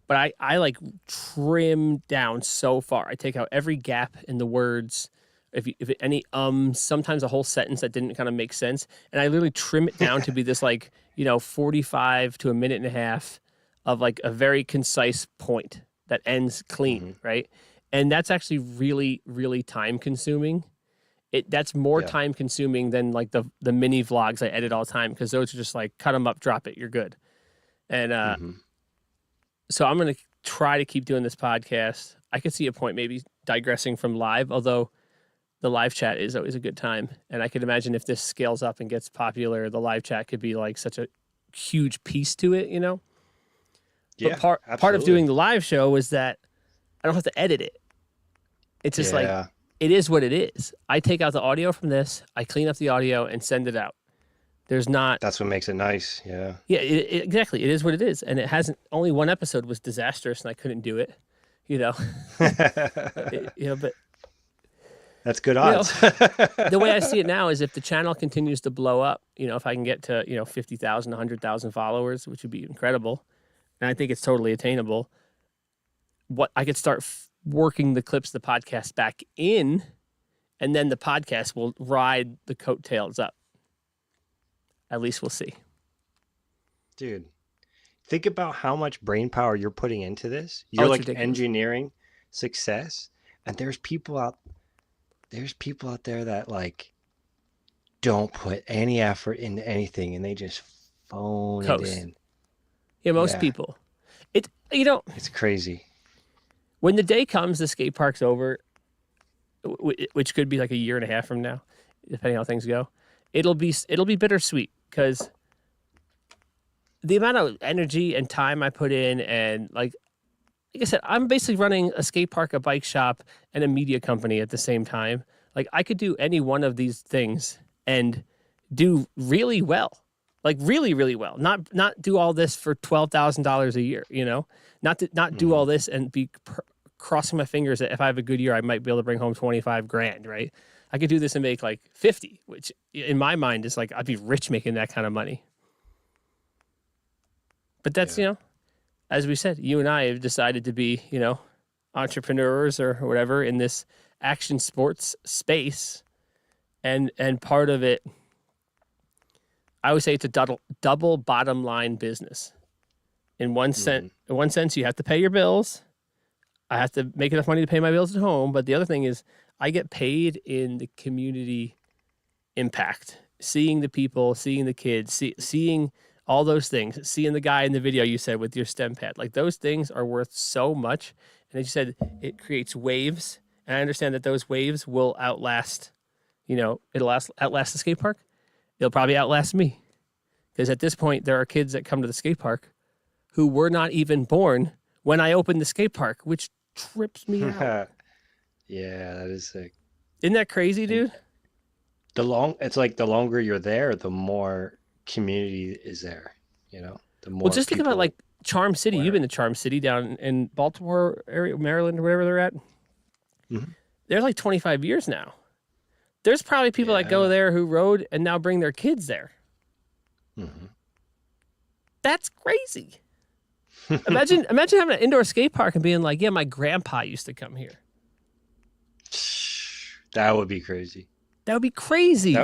but I like trim down so far. I take out every gap in the words. If any sometimes a whole sentence that didn't kind of make sense, and I literally trim it down to be this like, you know, 45 to a minute and a half of like a very concise point that ends clean, right? And that's actually really, really time consuming. That's more time consuming than like the mini vlogs I edit all the time, because those are just like cut them up, drop it, you're good. And so I'm gonna try to keep doing this podcast. I could see a point maybe digressing from live, although the live chat is always a good time. And I could imagine if this scales up and gets popular, the live chat could be like such a huge piece to it, you know? Yeah, but part of doing the live show is that I don't have to edit it. It's just like, it is what it is. I take out the audio from this, I clean up the audio and send it out. There's not. That's what makes it nice. Yeah. Yeah, exactly. It is what it is. And it hasn't, only one episode was disastrous and I couldn't do it, you know? But that's good odds. The way I see it now is if the channel continues to blow up, you know, if I can get to, you know, 50,000, 100,000 followers, which would be incredible, and I think it's totally attainable, what I could start working the clips of the podcast back in, and then the podcast will ride the coattails up. At least we'll see. Dude, think about how much brain power you're putting into this. You're like ridiculous. Engineering success, and there's people out there that like don't put any effort into anything, and they just phone it in. Yeah, most people. It's crazy. When the day comes, the skate park's over, which could be like a year and a half from now, depending on how things go. It'll be bittersweet, because the amount of energy and time I put in, and like I said, I'm basically running a skate park, a bike shop, and a media company at the same time. Like I could do any one of these things and do really well, like really, really well. Not do all this for $12,000 a year, you know, not do all this and be crossing my fingers that if I have a good year, I might be able to bring home 25 grand, right? I could do this and make like 50, which in my mind is like, I'd be rich making that kind of money. But that's, you know, as we said, you and I have decided to be, you know, entrepreneurs or whatever in this action sports space. And part of it, I would say it's a double bottom line business. In one sense, you have to pay your bills. I have to make enough money to pay my bills at home. But the other thing is I get paid in the community impact, seeing the people, seeing the kids, seeing all those things, seeing the guy in the video you said with your stem pad, like those things are worth so much. And as you said, it creates waves. And I understand that those waves will outlast, you know, it'll outlast the skate park. It'll probably outlast me. Because at this point, there are kids that come to the skate park who were not even born when I opened the skate park, which trips me out. Yeah, that is sick. Isn't that crazy, dude? It's like the longer you're there, the more community is there, you know? The more just think about like Charm City. You've been to Charm City down in Baltimore area, Maryland, or wherever they're at. Mm-hmm. They're like 25 years now. There's probably people that go there who rode and now bring their kids there. Mm-hmm. That's crazy. Imagine having an indoor skate park and being like, yeah, my grandpa used to come here. That would be crazy. That would be crazy.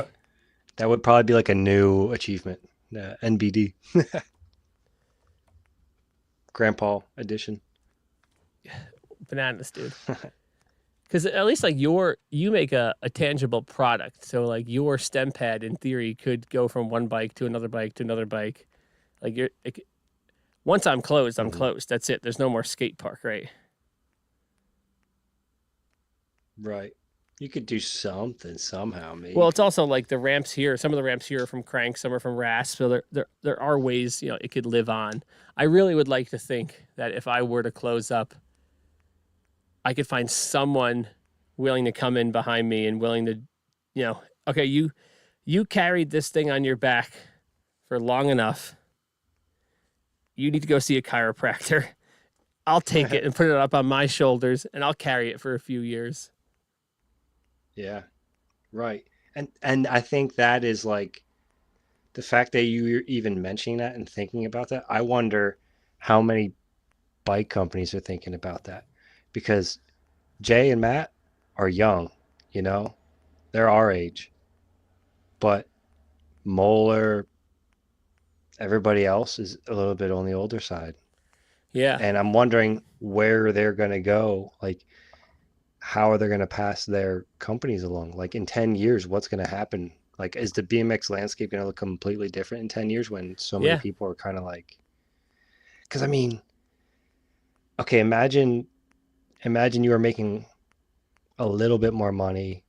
That would probably be like a new achievement. NBD. Grandpa edition. Bananas, dude. Because at least like you make a tangible product. So like your stem pad in theory could go from one bike to another bike to another bike. Like once I'm closed, I'm closed. That's it. There's no more skate park, right? Right. You could do something somehow, maybe. Well, it's also like the ramps here. Some of the ramps here are from Crank, some are from Rasp. So there are ways, you know, it could live on. I really would like to think that if I were to close up, I could find someone willing to come in behind me and willing to, you know, okay, you carried this thing on your back for long enough. You need to go see a chiropractor. I'll take it and put it up on my shoulders and I'll carry it for a few years. Yeah, right. And I think that is like the fact that you're even mentioning that and thinking about that. I wonder how many bike companies are thinking about that, because Jay and Matt are young, you know, they're our age, but Moeller, everybody else is a little bit on the older side. Yeah. And I'm wondering where they're going to go. Like, how are they going to pass their companies along? Like in 10 years, what's going to happen? Like, is the BMX landscape going to look completely different in 10 years when so many people are kind of like, because I mean, okay, imagine you are making a little bit more money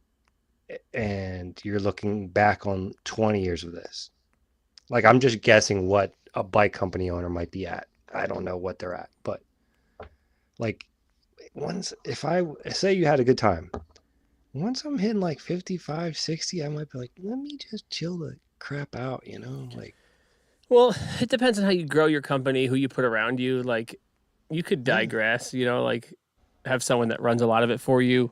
and you're looking back on 20 years of this. Like, I'm just guessing what a bike company owner might be at. I don't know what they're at, but like, if I say you had a good time, once I'm hitting like 55, 60, I might be like, let me just chill the crap out, you know? Like, well, it depends on how you grow your company, who you put around you. Like, you could digress, you know, like have someone that runs a lot of it for you.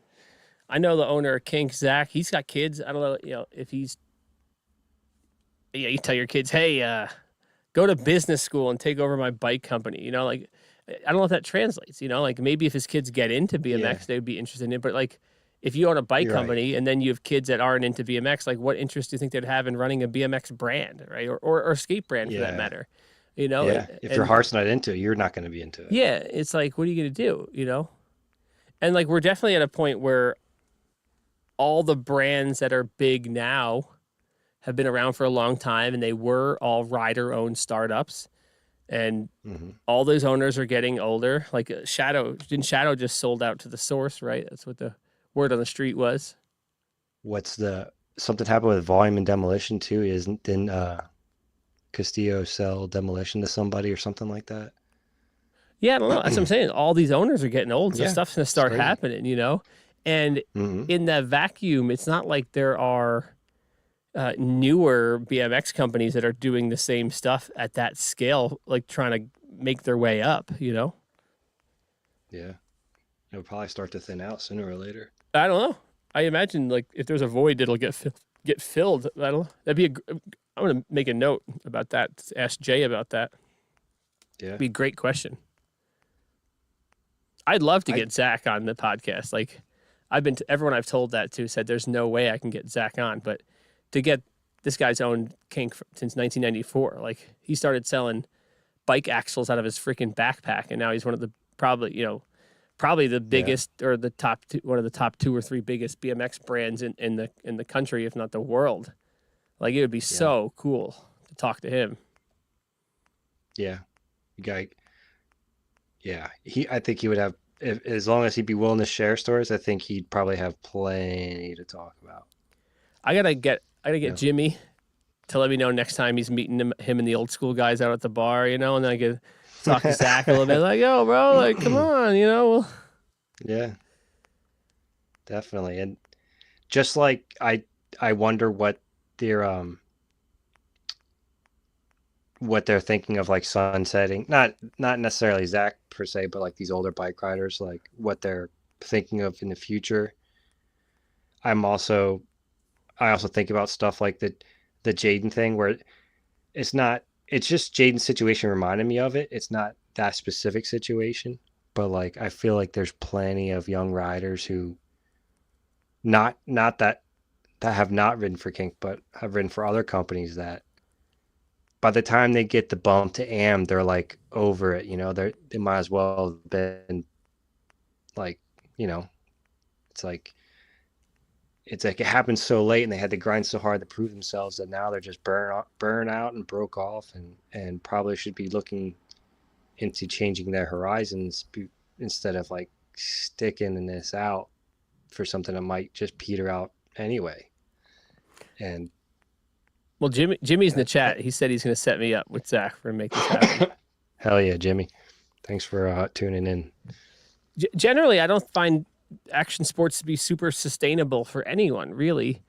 I know the owner of Kink, Zach, he's got kids. I don't know, you know, if you tell your kids, hey, go to business school and take over my bike company, you know, like, I don't know if that translates, you know, like maybe if his kids get into BMX, they'd be interested in it. But like, if you own a bike company and then you have kids that aren't into BMX, like what interest do you think they'd have in running a BMX brand, right? Or skate brand for that matter, you know? Yeah. If your heart's not into it, you're not going to be into it. Yeah. It's like, what are you going to do, you know? And like, we're definitely at a point where all the brands that are big now have been around for a long time and they were all rider-owned startups. And all those owners are getting older. Like Shadow just sold out to the Source, right? That's what the word on the street was. Something happened with Volume and Demolition too? Didn't Castillo sell demolition to somebody or something like that. Yeah, I don't know. That's what I'm saying. All these owners are getting old, so Yeah, stuff's gonna it's start crazy. happening, you know. And Hmm. in that vacuum, it's not like there are newer BMX companies that are doing the same stuff at that scale, like trying to make their way up, you know. Yeah, it'll probably start to thin out sooner or later. I don't know. I imagine like if there's a void, it'll get filled. I don't know. That'd be I'm gonna make a note about that. Ask Jay about that. Yeah, Be a great question. I'd love to I get Zach on the podcast. Like everyone I've told that to said there's no way I can get Zach on, but to get this guy's owned Kink since 1994. Like he started selling bike axles out of his freaking backpack, and now he's one of the probably the yeah, biggest or the top two, one of the top 2 or 3 biggest BMX brands in the country, if not the world. Like it would be yeah, so cool to talk to him. yeah. Guy, yeah. I think he would have, if, as long as he'd be willing to share stories. I think he'd probably have plenty to talk about. I gotta get Yeah. Jimmy to let me know next time he's meeting him and the old school guys out at the bar, you know, and then I could talk to Zach a little bit, like, yo, bro, like, come on, you know. Yeah, definitely. And just like I wonder what they're thinking of, like sunsetting. Not necessarily Zach per se, but like these older bike riders, like what they're thinking of in the future. I'm also I also think about stuff like the Jaden thing, where it's just Jaden's situation reminded me of it. It's not that specific situation, but like I feel like there's plenty of young riders who not that have not ridden for Kink, but have ridden for other companies, that by the time they get the bump to AM, they're like over it. They might as well have been like, you know, it's like it happened so late and they had to grind so hard to prove themselves that now they're just burn out and broke off, and probably should be looking into changing their horizons, instead of like sticking this out for something that might just peter out anyway. And Well, Jimmy's in the uh, chat. He said he's going to set me up with Zach for make this happen. hell yeah, Jimmy. Thanks for tuning in. Generally, I don't find action sports to be super sustainable for anyone, really.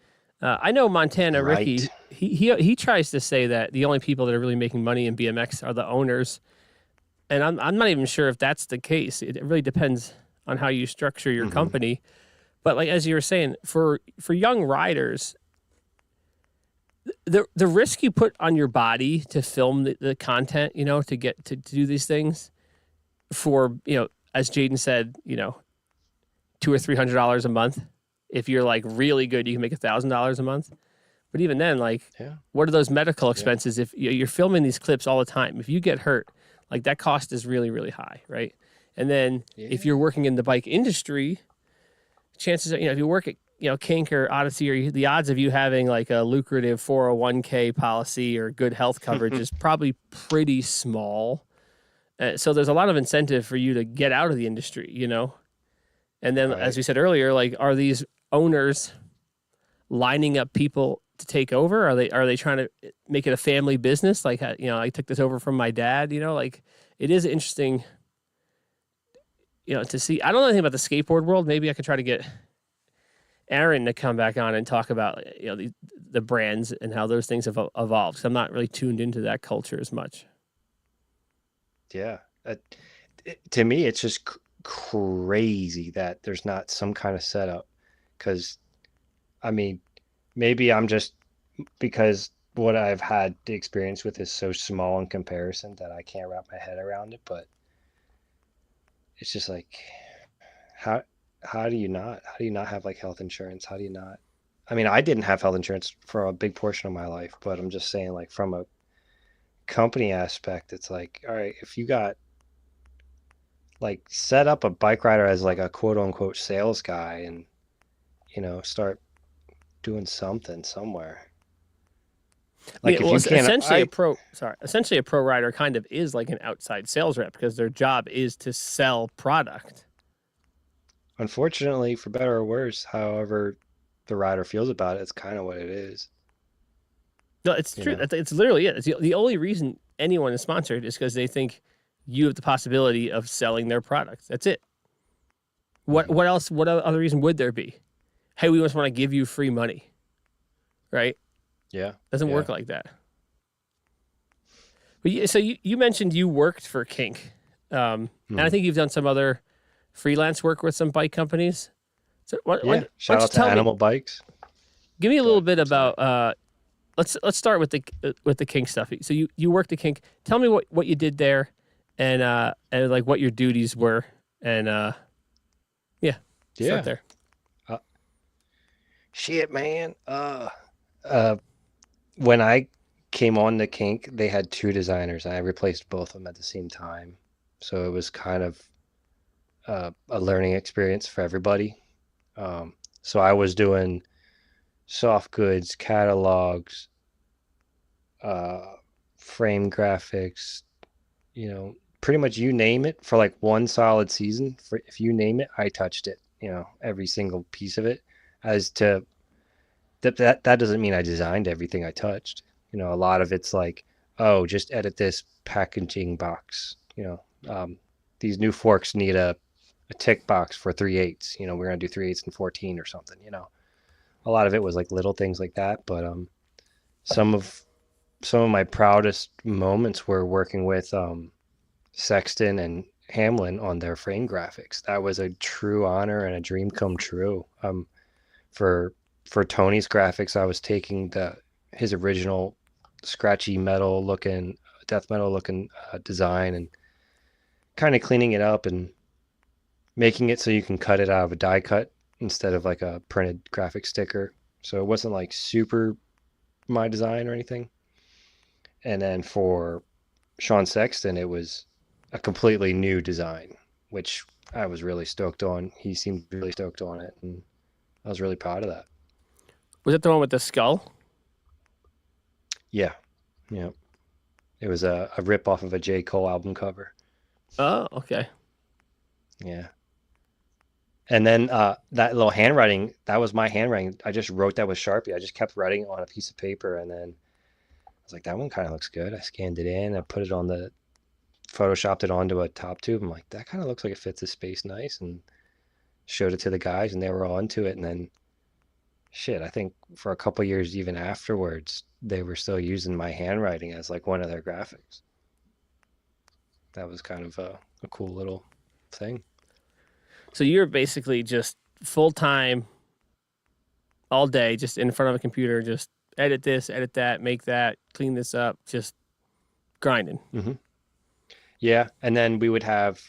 I know Montana Right. Ricky. He tries to say that the only people that are really making money in BMX are the owners, and I'm not even sure if that's the case. It really depends on how you structure your Hmm. company. But like as you were saying, for young riders, the risk you put on your body to film the content, you know, to get to do these things for, you know, as Jaden said, you know, $200 or $300 a month. If you're like really good, you can make $1,000 a month. But even then, like, Yeah. what are those medical Yeah. expenses? If you're filming these clips all the time, if you get hurt, like that cost is really, really high, right? And then if Yeah. you're working in the bike industry, chances are, you know, if you work at, you know, Kink or Odyssey, or the odds of you having like a lucrative 401k policy or good health coverage is probably pretty small. So there's a lot of incentive for you to get out of the industry, you know? And then, as Right. we said earlier, like, are these owners lining up people to take over? Are they trying to make it a family business? Like, you know, I took this over from my dad. You know, like it is interesting, you know, to see. I don't know anything about the skateboard world. Maybe I could try to get Aaron to come back on and talk about, you know, the brands and how those things have evolved. 'Cause I'm not really tuned into that culture as much. Yeah. To me, it's just crazy that there's not some kind of setup. Because, I mean, maybe I'm just, because what I've had the experience with is so small in comparison that I can't wrap my head around it. But it's just like, how how do you not have like health insurance? How do you not? I mean, I didn't have health insurance for a big portion of my life, but I'm just saying, like, from a company aspect, it's like, all right, if you got, like, set up a bike rider as like a quote unquote sales guy, and start doing something somewhere. Like, Yeah, if well, you can't, essentially a pro rider kind of is like an outside sales rep because their job is to sell product. unfortunately, for better or worse, however the rider feels about it, it's kind of what it is. No, it's you true. know? It's literally it. It's the only reason anyone is sponsored is because they think you have the possibility of selling their products. That's it. Hmm. What else? What other reason would there be? Hey, we just want to give you free money, right? Yeah. Doesn't Yeah. work like that. But so you mentioned you worked for Kink, and I Hmm. think you've done some other freelance work with some bike companies. So why Yeah. don't Shout you out to tell me? Animal Bikes. Give me a Go little ahead. bit Sorry. about. Let's start with the Kink stuff. So you worked at Kink. Tell me what you did there, and like what your duties were, and yeah, start Yeah. there. Uh, Shit, man. Uh, when I came on the Kink, they had two designers, and I replaced both of them at the same time. So it was kind of a learning experience for everybody. So I was doing soft goods, catalogs, uh, frame graphics, pretty much you name it for like one solid season. For if you name it, I touched it. Every single piece of it. As to that doesn't mean I designed everything I touched. A lot of it's like, oh, just edit this packaging box. These new forks need a tick box for 3/8. We're gonna do 3/8 and 14 or something. A lot of it was like little things like that. But some of some of my proudest moments were working with Sexton and Hamlin on their frame graphics. That was a true honor and a dream come true. For for Tony's graphics, I was taking the his original scratchy metal looking, death metal looking design and kind of cleaning it up and making it so you can cut it out of a die cut instead of like a printed graphic sticker. So it wasn't like super my design or anything. And then for Sean Sexton, it was a completely new design, which I was really stoked on. He seemed really stoked on it, and I was really proud of that. Was it the one with the skull? Yeah, yeah. It was a rip off of a J. Cole album cover. Oh, okay. Yeah. And then that little handwriting, that was my handwriting. I just wrote that with Sharpie. I just kept writing on a piece of paper, and then I was like, that one kind of looks good. I scanned it in, I put it on the photoshopped it onto a top tube. I'm like, that kind of looks like it fits the space nice, and showed it to the guys, and they were all into it. And then, shit, I think for a couple years, even afterwards, they were still using my handwriting as like one of their graphics. That was kind of a cool little thing. So you're basically just full time, all day, just in front of a computer, just edit this, edit that, make that, clean this up, just grinding. Hmm. Yeah, and then we would have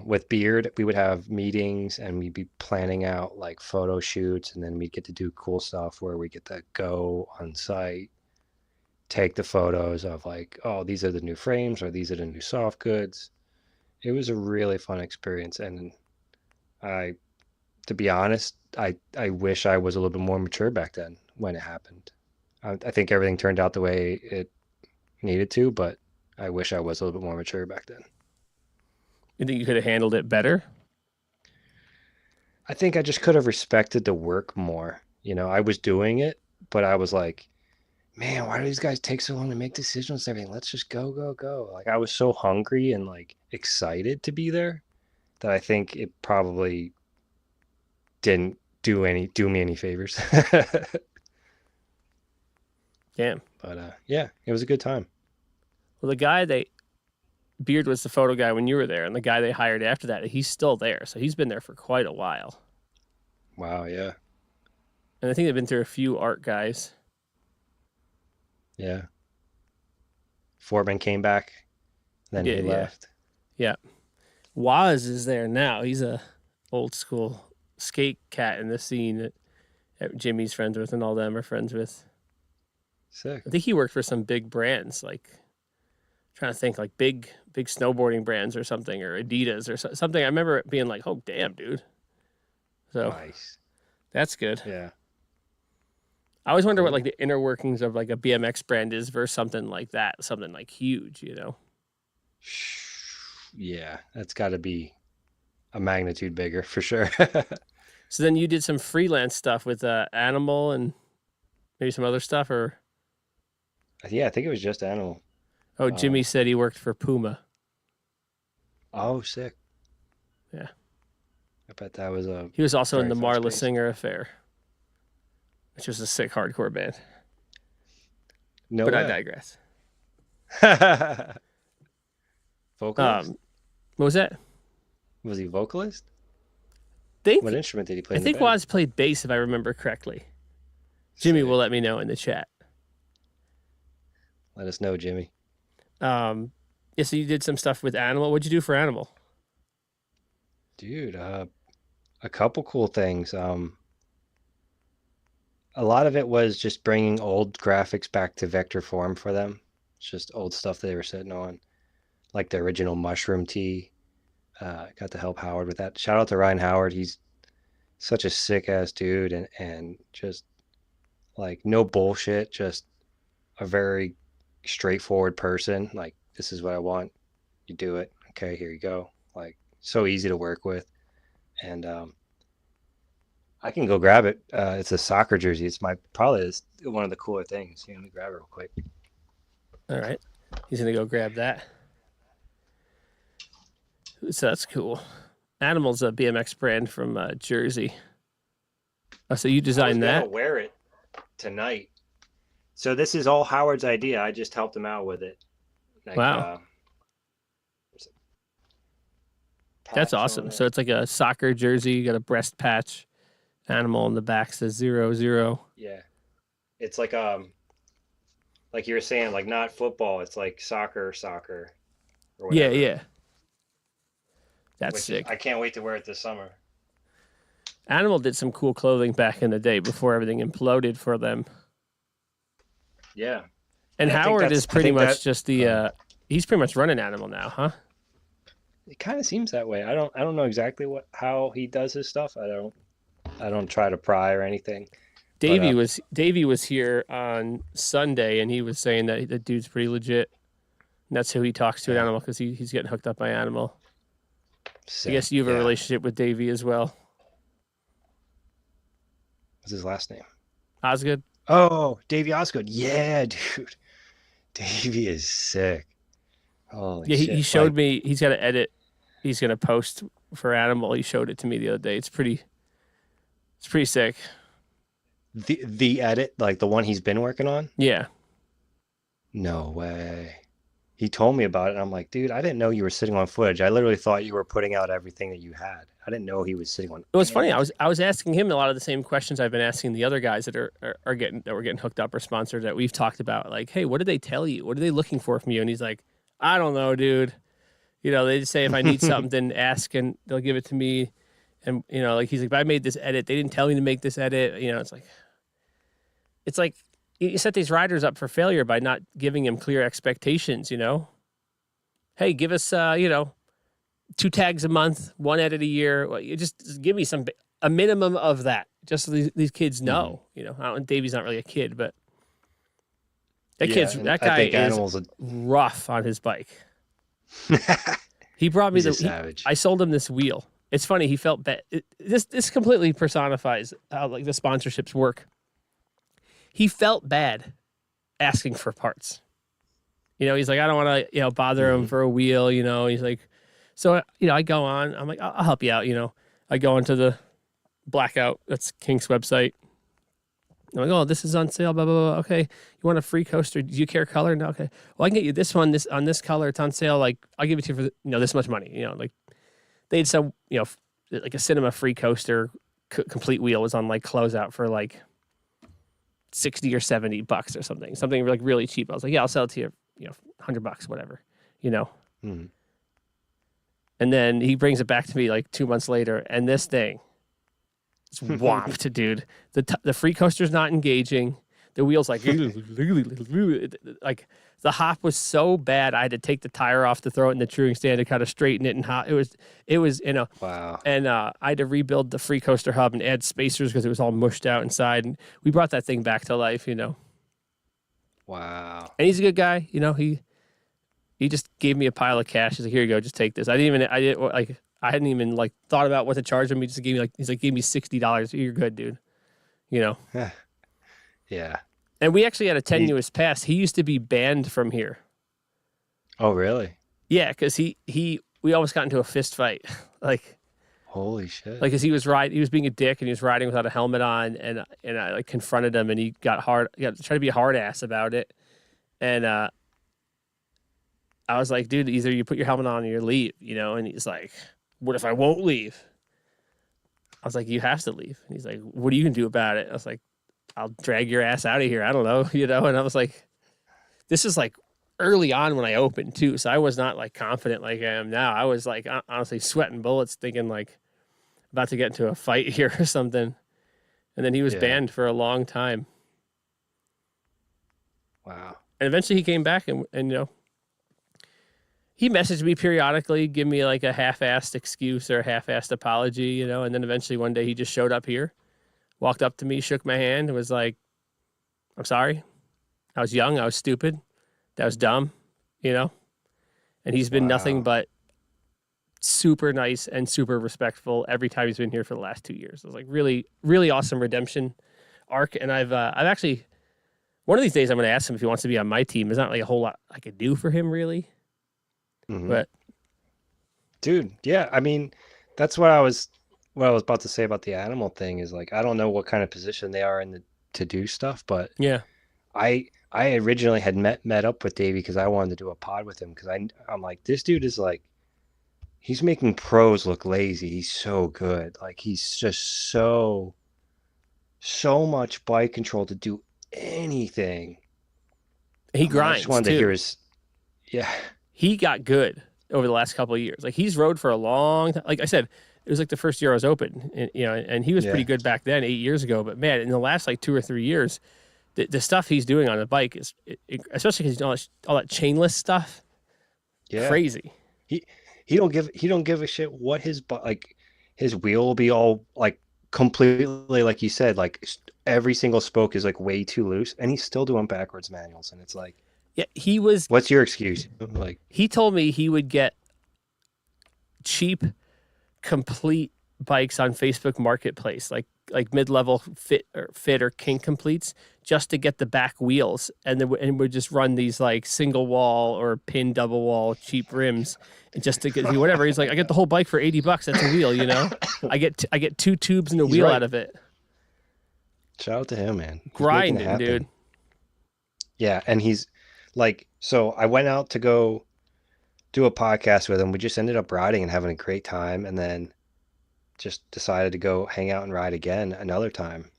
with Beard, we would have meetings and we'd be planning out like photo shoots, and then we'd get to do cool stuff where we get to go on site, take the photos of like, oh, these are the new frames or these are the new soft goods. It was a really fun experience, and I, to be honest, I wish I was a little bit more mature back then when it happened. I think everything turned out the way it needed to, but I wish I was a little bit more mature back then. You think you could have handled it better? I think I just could have respected the work more. I was doing it, but I was like, man, why do these guys take so long to make decisions and everything? Let's just go, go, go. Like I was so hungry and like excited to be there that I think it probably didn't do me any favors. Damn. But yeah, it was a good time. Well, the guy Beard was the photo guy when you were there, and the guy they hired after that, he's still there. So he's been there for quite a while. Wow, yeah. And I think they've been through a few art guys. Yeah. Foreman came back, then he Yeah, yeah, left. yeah. Waz is there now. He's a old school skate cat in the scene that Jimmy's friends with and all them are friends with. Sick. I think he worked for some big brands, like trying to think like big snowboarding brands or something, or Adidas or something. I remember it being like, oh damn, dude. So Nice. that's good. Yeah. I always wonder what like Cool. the inner workings of like a BMX brand is versus something like that, something like huge. Yeah, that's got to be a magnitude bigger for sure. So then you did some freelance stuff with Animal and maybe some other stuff, or Yeah, I think it was just animal. Oh, Jimmy Um, said he worked for Puma. oh, sick. Yeah. I bet that was a He was also in very the fast Marla pace. Singer Affair, which was a sick hardcore band. No But I way. digress. Vocalist? What was that? Was he vocalist? Think What instrument did he play I in the think band? Waz played bass if I remember correctly. Jimmy will Sick. let me know in the chat. Let us know, Jimmy. Yeah, so you did some stuff with Animal. What'd you do for Animal? Dude, a couple cool things. A lot of it was just bringing old graphics back to vector form for them. It's just old stuff they were sitting on, like the original mushroom tee. Got to help Howard with that. Shout out to Ryan Howard. He's such a sick ass dude, and just like no bullshit. Just a very straightforward person. Like, this is what I want. You do it. Okay, here you go. Like, so easy to work with. And I can go grab it. It's a soccer jersey. It's probably one of the cooler things. Let me grab it real quick. All right. He's going to go grab that. So that's cool. Animal's a BMX brand from Jersey. Oh, so you designed I was that? gonna wear it tonight. So this is all Howard's idea. I just helped him out with it. Like, Wow. That's awesome. So it's like a soccer jersey. You got a breast patch. Animal on the back says 00. Yeah, it's like you were saying, like not football. It's like soccer, or Yeah, whatever. yeah. That's sick. I can't wait to wear it this summer. Animal did some cool clothing back in the day before everything imploded for them. Yeah. And I think Howard that's- is pretty I think much that- just the he's pretty much running Animal now, huh? It kind of seems that way. I don't know exactly how he does his stuff. I don't try to pry or anything. Davey was here on Sunday, and he was saying that the dude's pretty legit. And that's who he talks to at Animal, because he's getting hooked up by Animal. Sick. I guess you have a relationship with Davey as well. What's his last name? Osgood? Oh, Davey Osgood. Yeah, dude. Davey is sick. Holy Yeah, shit. he showed me. He's got to edit. He's going to post for Animal. He showed it to me the other day. It's pretty sick. The edit, like the one he's been working on? Yeah. No way. He told me about it, and I'm like, dude, I didn't know you were sitting on footage. I literally thought you were putting out everything that you had. I didn't know he was sitting on. It was funny. I was asking him a lot of the same questions I've been asking the other guys that are getting hooked up or sponsored that we've talked about. Like, hey, what did they tell you? What are they looking for from you? And he's like, I don't know, dude. They just say if I need something, then ask and they'll give it to me. And like he's like, if I made this edit, they didn't tell me to make this edit. It's like you set these riders up for failure by not giving them clear expectations. Hey, give us 2 tags a month, 1 edit a year. Well, you just give me a minimum of that, just so these kids know. Davey's not really a kid, but that guy is rough on his bike. He brought me savage. I sold him this wheel. It's funny. He felt bad. This completely personifies how like the sponsorships work. He felt bad asking for parts. He's like, I don't want to, bother him for a wheel. He's like, so I go on. I'm like, I'll help you out. I go into the Blackout. That's Kink's website. I'm like, oh, this is on sale. Blah blah blah. Okay, you want a free coaster? Do you care color? No. Okay. Well, I can get you this one. This on this color. It's on sale. Like, I'll give it to you for this much money. Like they had some like a cinema free coaster complete wheel was on like closeout for like $60 or $70 or something like really cheap. I was like, yeah, I'll sell it to you, $100, whatever, Mm. And then he brings it back to me like 2 months later, and this thing is whopped, dude. The free coaster's not engaging. The wheel's like the hop was so bad I had to take the tire off to throw it in the touring stand to kind of straighten it and hop. It was Wow. And I had to rebuild the free coaster hub and add spacers because it was all mushed out inside. And we brought that thing back to life, Wow. And he's a good guy, He just gave me a pile of cash. He's like, here you go, just take this. I hadn't even like thought about what to charge him. He just gave me give me $60. You're good, dude. Yeah. And And we actually had a tenuous past. He used to be banned from here. Oh, really? Yeah, because we almost got into a fist fight. Like, holy shit. Like, cause he was being a dick and he was riding without a helmet on, and I like confronted him and he tried to be a hard ass about it. And I was like, dude, either you put your helmet on or you leave, you know? And he's like, what if I won't leave? I was like, you have to leave. And he's like, what are you gonna do about it? I was like, I'll drag your ass out of here. I don't know, you know? And I was like, this is like early on when I opened too. So I was not like confident like I am now. I was like, honestly sweating bullets thinking like about to get into a fight here or something. And then he was banned for a long time. Wow. And eventually he came back and you know, he messaged me periodically, give me like a half-assed excuse or a half-assed apology, you know, and then eventually one day he just showed up here, walked up to me, shook my hand, and was like, I'm sorry. I was young. I was stupid. That was dumb, you know? And he's been nothing but super nice and super respectful every time he's been here for the last 2 years. It was like really, really awesome redemption arc. And I've actually, one of these days I'm going to ask him if he wants to be on my team. There's not like a whole lot I could do for him really. Mm-hmm. But dude, yeah, I mean, that's what I was about to say about the animal thing is like, I don't know what kind of position they are in to do stuff, but yeah, I originally had met up with Davey because I wanted to do a pod with him because I'm like, this dude is like, he's making pros look lazy. He's so good. Like he's just so much bike control to do anything. he grinds I just wanted too. to hear his, yeah. He got good over the last couple of years. Like he's rode for a long time. Like I said, it was like the first year I was open, and, you know, and he was pretty good back then, 8 years ago. But man, in the last like 2 or 3 years, the stuff he's doing on the bike is, especially because he's all that chainless stuff, crazy. He don't give a shit what his wheel will be all like completely like you said, like every single spoke is like way too loose, and he's still doing backwards manuals, and it's like, yeah, he was. What's your excuse? Like he told me he would get cheap, complete bikes on Facebook Marketplace, like mid-level fit or Kink completes, just to get the back wheels, and then would just run these like single wall or pin double wall cheap rims, and just to get whatever. He's like, I get the whole bike for $80. That's a wheel, you know. I get 2 tubes and a wheel out of it. Shout out to him, man. Grinding, dude. Yeah, and he's like, so I went out to go do a podcast with him. We just ended up riding and having a great time, and then just decided to go hang out and ride again another time.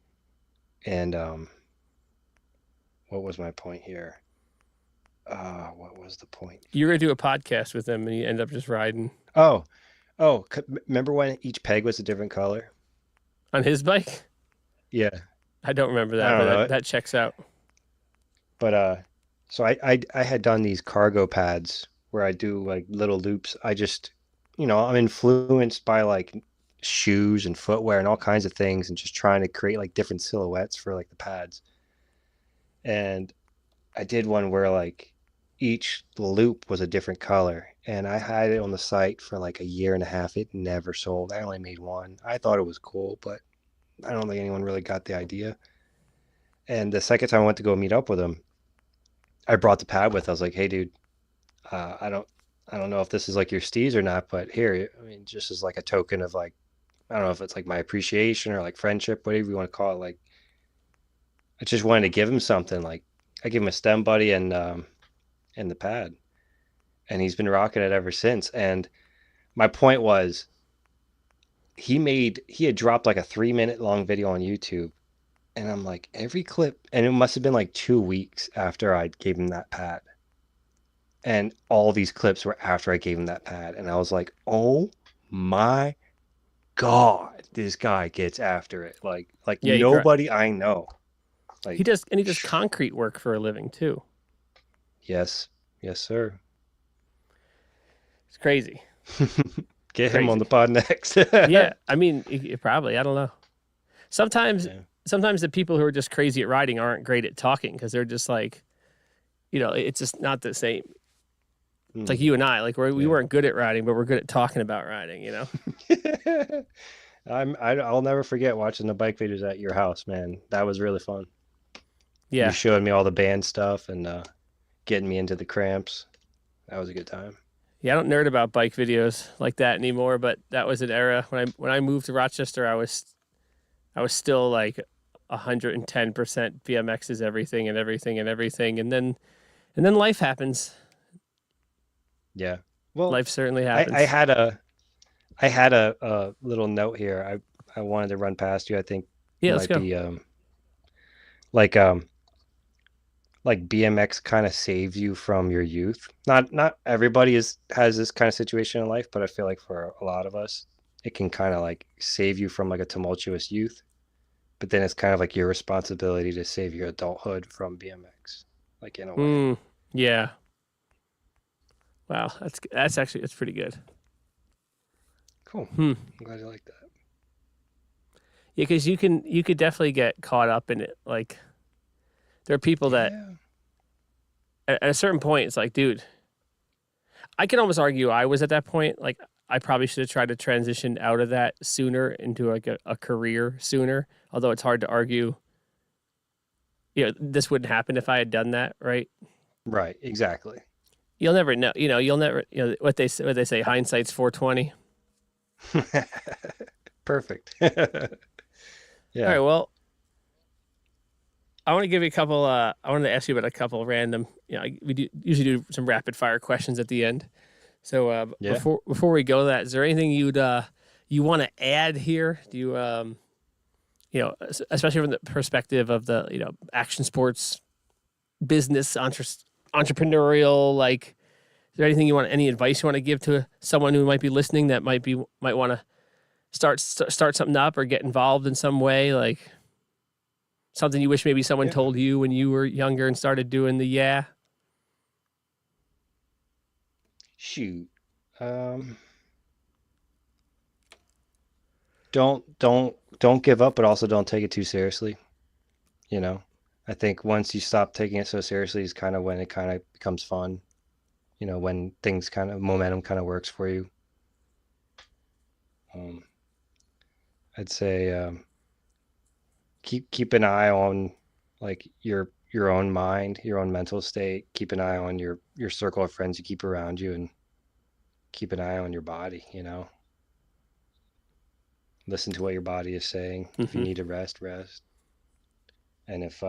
And what was my point here? What was the point? You were gonna do a podcast with him, and you end up just riding. Oh, remember when each peg was a different color on his bike? Yeah, I don't remember that, but that checks out. But so I had done these cargo pads where I do like little loops. I just, you know, I'm influenced by like shoes and footwear and all kinds of things, and just trying to create like different silhouettes for like the pads. And I did one where like each loop was a different color, and I had it on the site for like 1.5 years. It never sold. I only made one. I thought it was cool, but I don't think anyone really got the idea. And the second time I went to go meet up with him, I brought the pad with. I was like, hey dude, I don't know if this is like your steez or not, but here, I mean, just as like a token of like, I don't know if it's like my appreciation or like friendship, whatever you want to call it. Like, I just wanted to give him something. Like, I gave him a stem buddy and the pad, and he's been rocking it ever since. And my point was, he had dropped like a 3-minute long video on YouTube, and I'm like, every clip, and it must have been like 2 weeks after I gave him that pad, and all these clips were after I gave him that pad, and I was like, oh my God, this guy gets after it like nobody I know. Like, he does concrete work for a living too. Yes sir. It's crazy. Get him on the pod next. Yeah, I mean, probably, I don't know. Sometimes the people who are just crazy at riding aren't great at talking, because they're just like, you know, it's just not the same. It's like you and I, like we weren't good at riding, but we're good at talking about riding, you know? I'll never forget watching the bike videos at your house, man. That was really fun. You Yeah. showed me all the band stuff and getting me into the cramps. That was a good time. Yeah, I don't nerd about bike videos like that anymore, but that was an era when I moved to Rochester. I was still like 110% BMX is everything and everything and everything, and then life happens. Yeah. Well, Life certainly I, happens. I had a I had a little note here. I wanted to run past you. I think Yeah, let's might go. be like um like BMX kind of saves you from your youth. Not everybody has this kind of situation in life, but I feel like for a lot of us, it can kind of like save you from like a tumultuous youth. But then it's kind of like your responsibility to save your adulthood from BMX, like in a way. Yeah. Wow, that's pretty good. Cool. Hmm. I'm glad you like that. Yeah, because you could definitely get caught up in it. Like there are people that Yeah. at a certain point, it's like, dude, I can almost argue I was at that point. Like I probably should have tried to transition out of that sooner into like a career sooner. Although it's hard to argue, this wouldn't happen if I had done that, right? Right. Exactly. You'll never know. You'll never. What they say. Hindsight's 420. Perfect. All right. Yeah. Well, I want to give you a couple. I wanted to ask you about a couple random. Usually do some rapid fire questions at the end. So Yeah. before we go, to that is there anything you want to add here? Do you especially from the perspective of the action sports business entrepreneurial, like, is there anything any advice you want to give to someone who might be listening that might want to start something up or get involved in some way, like something you wish maybe someone Yeah. told you when you were younger and started doing the Shoot. Don't give up, but also don't take it too seriously. You know, I think once you stop taking it so seriously is kind of when it kind of becomes fun. When things kind of momentum kind of works for you. Um, I'd say keep an eye on like your own mind, your own mental state. Keep an eye on your circle of friends you keep around you, and keep an eye on your body. Listen to what your body is saying. If you yeah. need to rest, rest. And if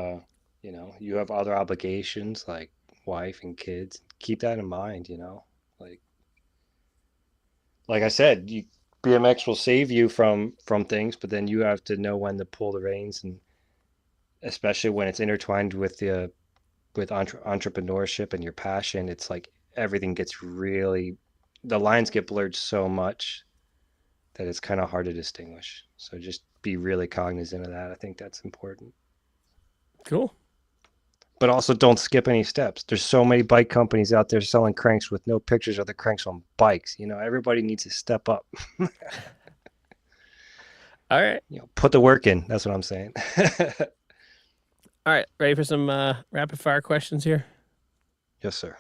you have other obligations like wife and kids, keep that in mind. Like I said, BMX will save you from things, but then you have to know when to pull the reins, and especially when it's intertwined with entrepreneurship and your passion, it's like everything gets really, the lines get blurred so much that it's kind of hard to distinguish. So just be really cognizant of that. I think that's important. Cool. But also don't skip any steps. There's so many bike companies out there selling cranks with no pictures of the cranks on bikes. Everybody needs to step up. All right. Put the work in. That's what I'm saying. All right. Ready for some rapid fire questions here? Yes, sir.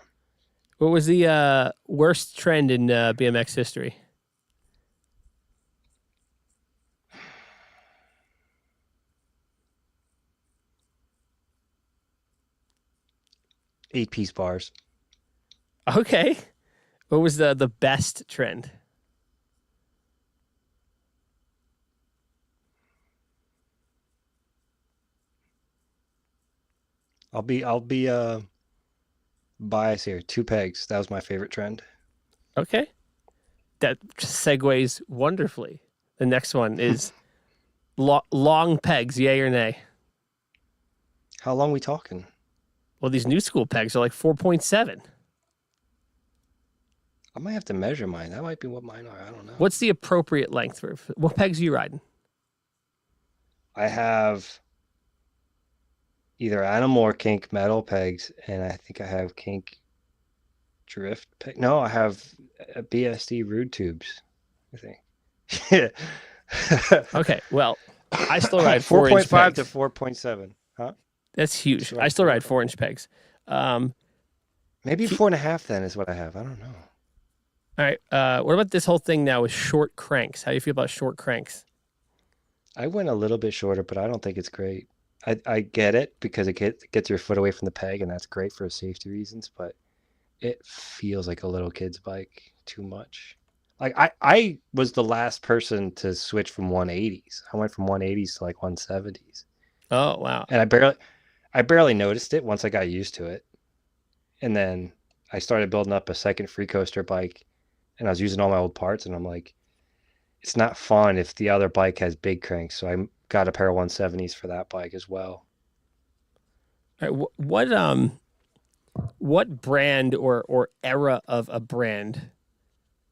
What was the worst trend in BMX history? Eight-piece bars. Okay. What was the best trend? I'll be biased here. Two pegs. That was my favorite trend. Okay. That segues wonderfully. The next one is long pegs, yay or nay? How long we talking? Well, these new school pegs are like 4.7. I might have to measure mine. That might be what mine are. I don't know. What's the appropriate length for what pegs are you riding? I have either animal or kink metal pegs, and I think I have kink drift peg. No, I have BSD rude tubes, I think. Okay, well, I still ride 4.5 4-inch to pegs. 4.7. Huh? That's huge. Still I ride still ride 4. 4-inch pegs. Maybe 4.5 then is what I have. I don't know. All right. What about this whole thing now with short cranks? How do you feel about short cranks? I went a little bit shorter, but I don't think it's great. I get it because it gets your foot away from the peg, and that's great for safety reasons, but it feels like a little kid's bike too much. Like I was the last person to switch from 180s. I went from 180s to like 170s. Oh, wow. And I barely noticed it once I got used to it. And then I started building up a second free coaster bike, and I was using all my old parts, and I'm like, it's not fun if the other bike has big cranks. So I got a pair of 170s for that bike as well. All right, what brand or era of a brand,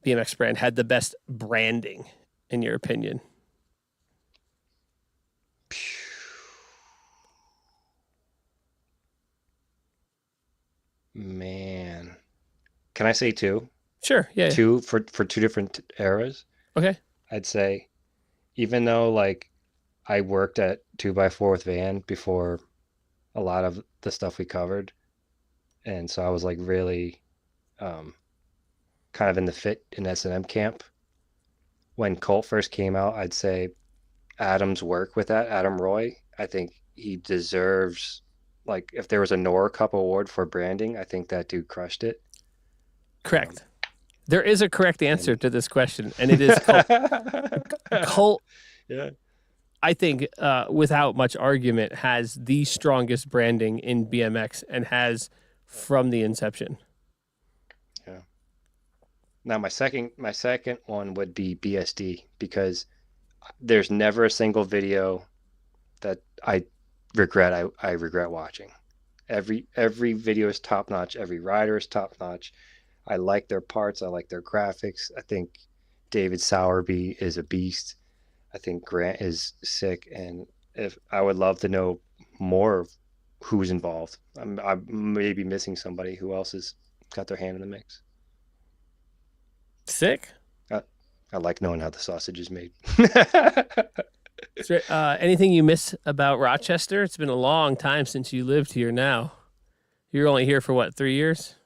BMX brand, had the best branding in your opinion? Man, can I say two? Sure. Yeah. Two for two different eras. Okay. I'd say, even though like I worked at 2x4 with Van before a lot of the stuff we covered, and so I was like really kind of in the fit in S&M camp. When Colt first came out, I'd say Adam's work with that, Adam Roy, I think he deserves, like, if there was a Nora Cup award for branding, I think that dude crushed it. Correct. There is a correct answer to this question, and it is Colt. Colt, Yeah. I think, without much argument, has the strongest branding in BMX and has from the inception. Yeah. Now my second one would be BSD, because there's never a single video that I regret watching. Every video is top notch. Every rider is top notch. I like their parts. I like their graphics. I think David Sowerby is a beast. I think Grant is sick, and if I would love to know more of who's involved. I may be missing somebody. Who else has got their hand in the mix? Sick. I like knowing how the sausage is made. Anything you miss about Rochester? It's been a long time since you lived here now. You're only here for what, 3 years?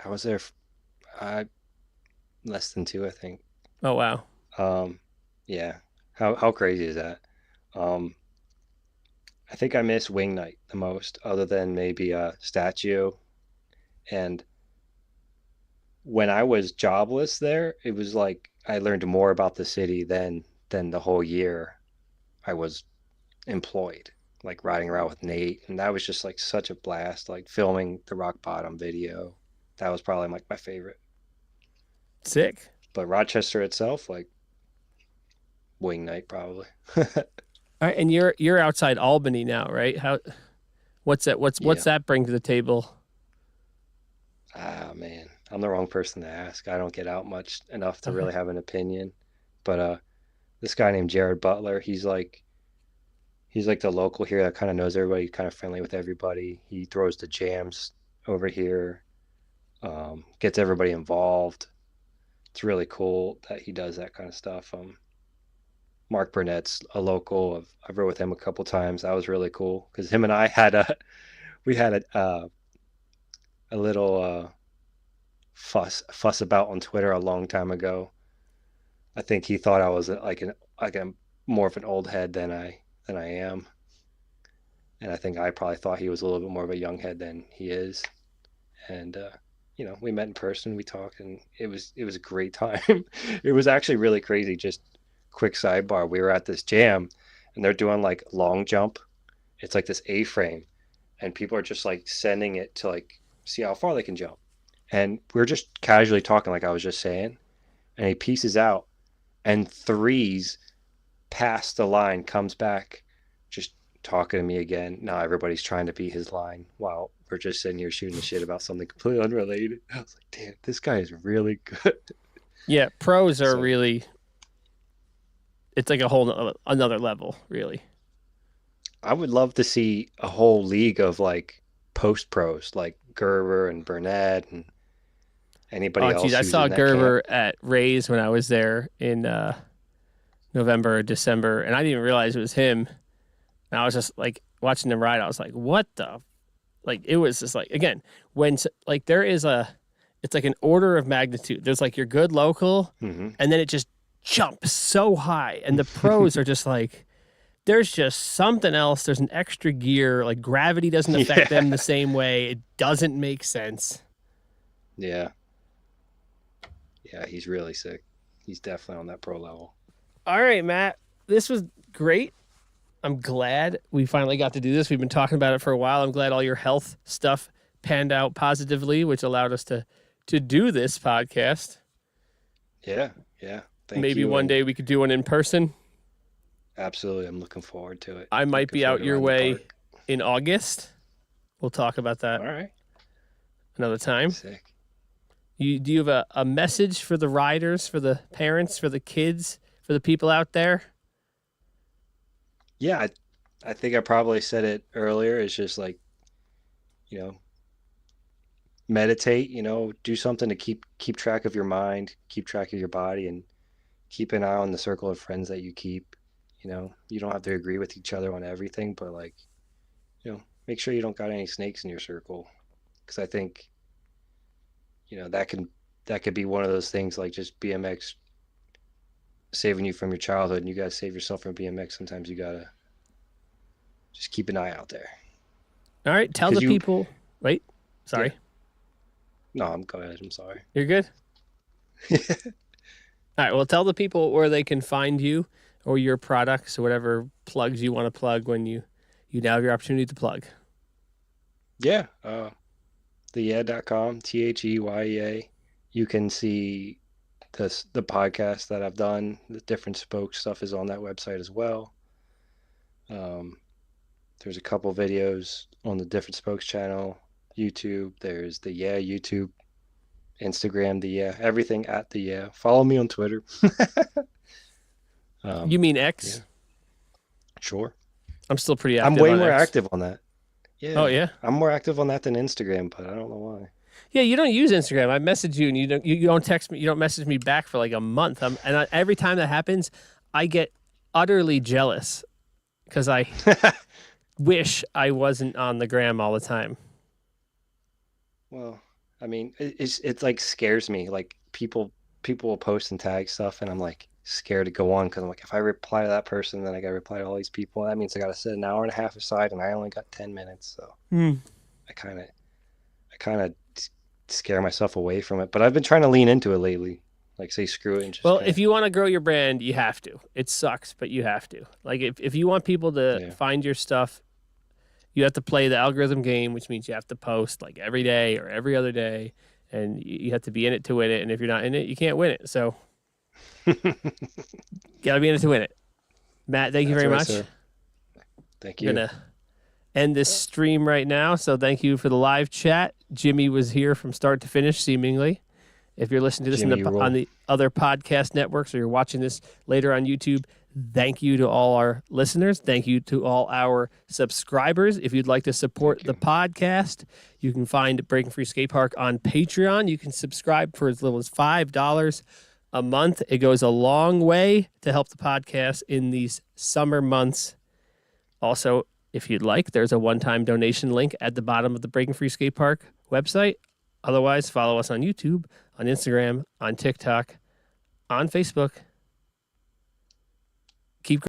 I was there less than 2, I think. Oh, wow. Yeah. How crazy is that? I think I miss Wing Night the most, other than maybe Statue. And when I was jobless there, it was like I learned more about the city than the whole year I was employed, like riding around with Nate. And that was just like such a blast, like filming the Rock Bottom video. That was probably like my favorite. Sick. But Rochester itself, like Wing Night probably. All right, and you're outside Albany now, right? What's that bring to the table? Ah, man, I'm the wrong person to ask. I don't get out much enough to really have an opinion. But this guy named Jared Butler, he's like the local here that kind of knows everybody, kind of friendly with everybody. He throws the jams over here, gets everybody involved. It's really cool that he does that kind of stuff. Mark Burnett's a local. I've rode with him a couple times. That was really cool because him and I had a little fuss about on Twitter a long time ago. I think he thought I was like a more of an old head than I am, and I think I probably thought he was a little bit more of a young head than he is. And we met in person, we talked, and it was a great time. It was actually really crazy. Just quick sidebar: we were at this jam, and they're doing like long jump. It's like this A-frame, and people are just like sending it to like see how far they can jump. And we were just casually talking, like I was just saying, and he pieces out, and threes past the line, comes back, just talking to me again. Now everybody's trying to beat his line while we're just sitting here shooting the shit about something completely unrelated. I was like, damn, this guy is really good. Yeah, pros are really, it's like a whole another level, really. I would love to see a whole league of like post pros, like Gerber and Burnett and anybody else. Geez, I saw Gerber at Ray's when I was there in November or December, and I didn't even realize it was him. And I was just like watching him ride. I was like, what the? Like, it was just like, again, when like it's like an order of magnitude. There's like your good local, and then it just jumps so high. And the pros are just like, there's just something else. There's an extra gear. Like gravity doesn't affect them the same way. It doesn't make sense. Yeah. Yeah, he's really sick. He's definitely on that pro level. All right, Matt. This was great. I'm glad we finally got to do this. We've been talking about it for a while. I'm glad all your health stuff panned out positively, which allowed us to do this podcast. Yeah. Thank Maybe you, one day we could do one in person. Absolutely. I'm looking forward to it. I might Looking be out forward to your around the way park. in August. We'll talk about that All right. another time. Sick. Do you have a message for the riders, for the parents, for the kids, for the people out there? Yeah, I think I probably said it earlier. It's just like, meditate, do something to keep track of your mind, keep track of your body, and keep an eye on the circle of friends that you keep. You don't have to agree with each other on everything, but like, make sure you don't got any snakes in your circle. Because I think, that could be one of those things, like just BMX saving you from your childhood, and you gotta save yourself from BMX. Sometimes you gotta just keep an eye out there. All right, tell the people. Wait, sorry. No, go ahead. I'm sorry. You're good? All right, well, tell the people where they can find you or your products or whatever plugs you want to plug when you now have your opportunity to plug. Yeah, theyea.com, THEYEA. You can see the podcast that I've done. The Different Spokes stuff is on that website as well. There's a couple videos on the Different Spokes channel, YouTube. There's the Yea YouTube, Instagram, the Yea, everything at the Yea. Follow me on Twitter. You mean X? Yeah. Sure. I'm still pretty active. I'm way on more X. active on that. Yeah. Oh yeah. I'm more active on that than Instagram, but I don't know why. Yeah, you don't use Instagram. I message you and you don't text me. You don't message me back for like a month. Every time that happens, I get utterly jealous because I wish I wasn't on the gram all the time. Well, I mean, it's like scares me. Like people will post and tag stuff, and I'm like scared to go on because I'm like, if I reply to that person, then I got to reply to all these people. That means I got to set an hour and a half aside, and I only got 10 minutes. So I kind of scare myself away from it. But I've been trying to lean into it lately. Like say screw it and just. If you want to grow your brand, you have to. It sucks, but you have to. Like if you want people to find your stuff, you have to play the algorithm game, which means you have to post like every day or every other day, and you have to be in it to win it. And if you're not in it, you can't win it. So gotta be in it to win it. Matt, thank you very much. Sir. Thank you. I'm gonna end this stream right now. So thank you for the live chat. Jimmy was here from start to finish, seemingly. If you're listening to this on the other podcast networks or you're watching this later on YouTube, thank you to all our listeners. Thank you to all our subscribers. If you'd like to support the podcast, you can find Breaking Free Skate Park on Patreon. You can subscribe for as little as $5 a month. It goes a long way to help the podcast in these summer months. Also, if you'd like, there's a one-time donation link at the bottom of the Breaking Free Skate Park website. Otherwise, follow us on YouTube, on Instagram, on TikTok, on Facebook,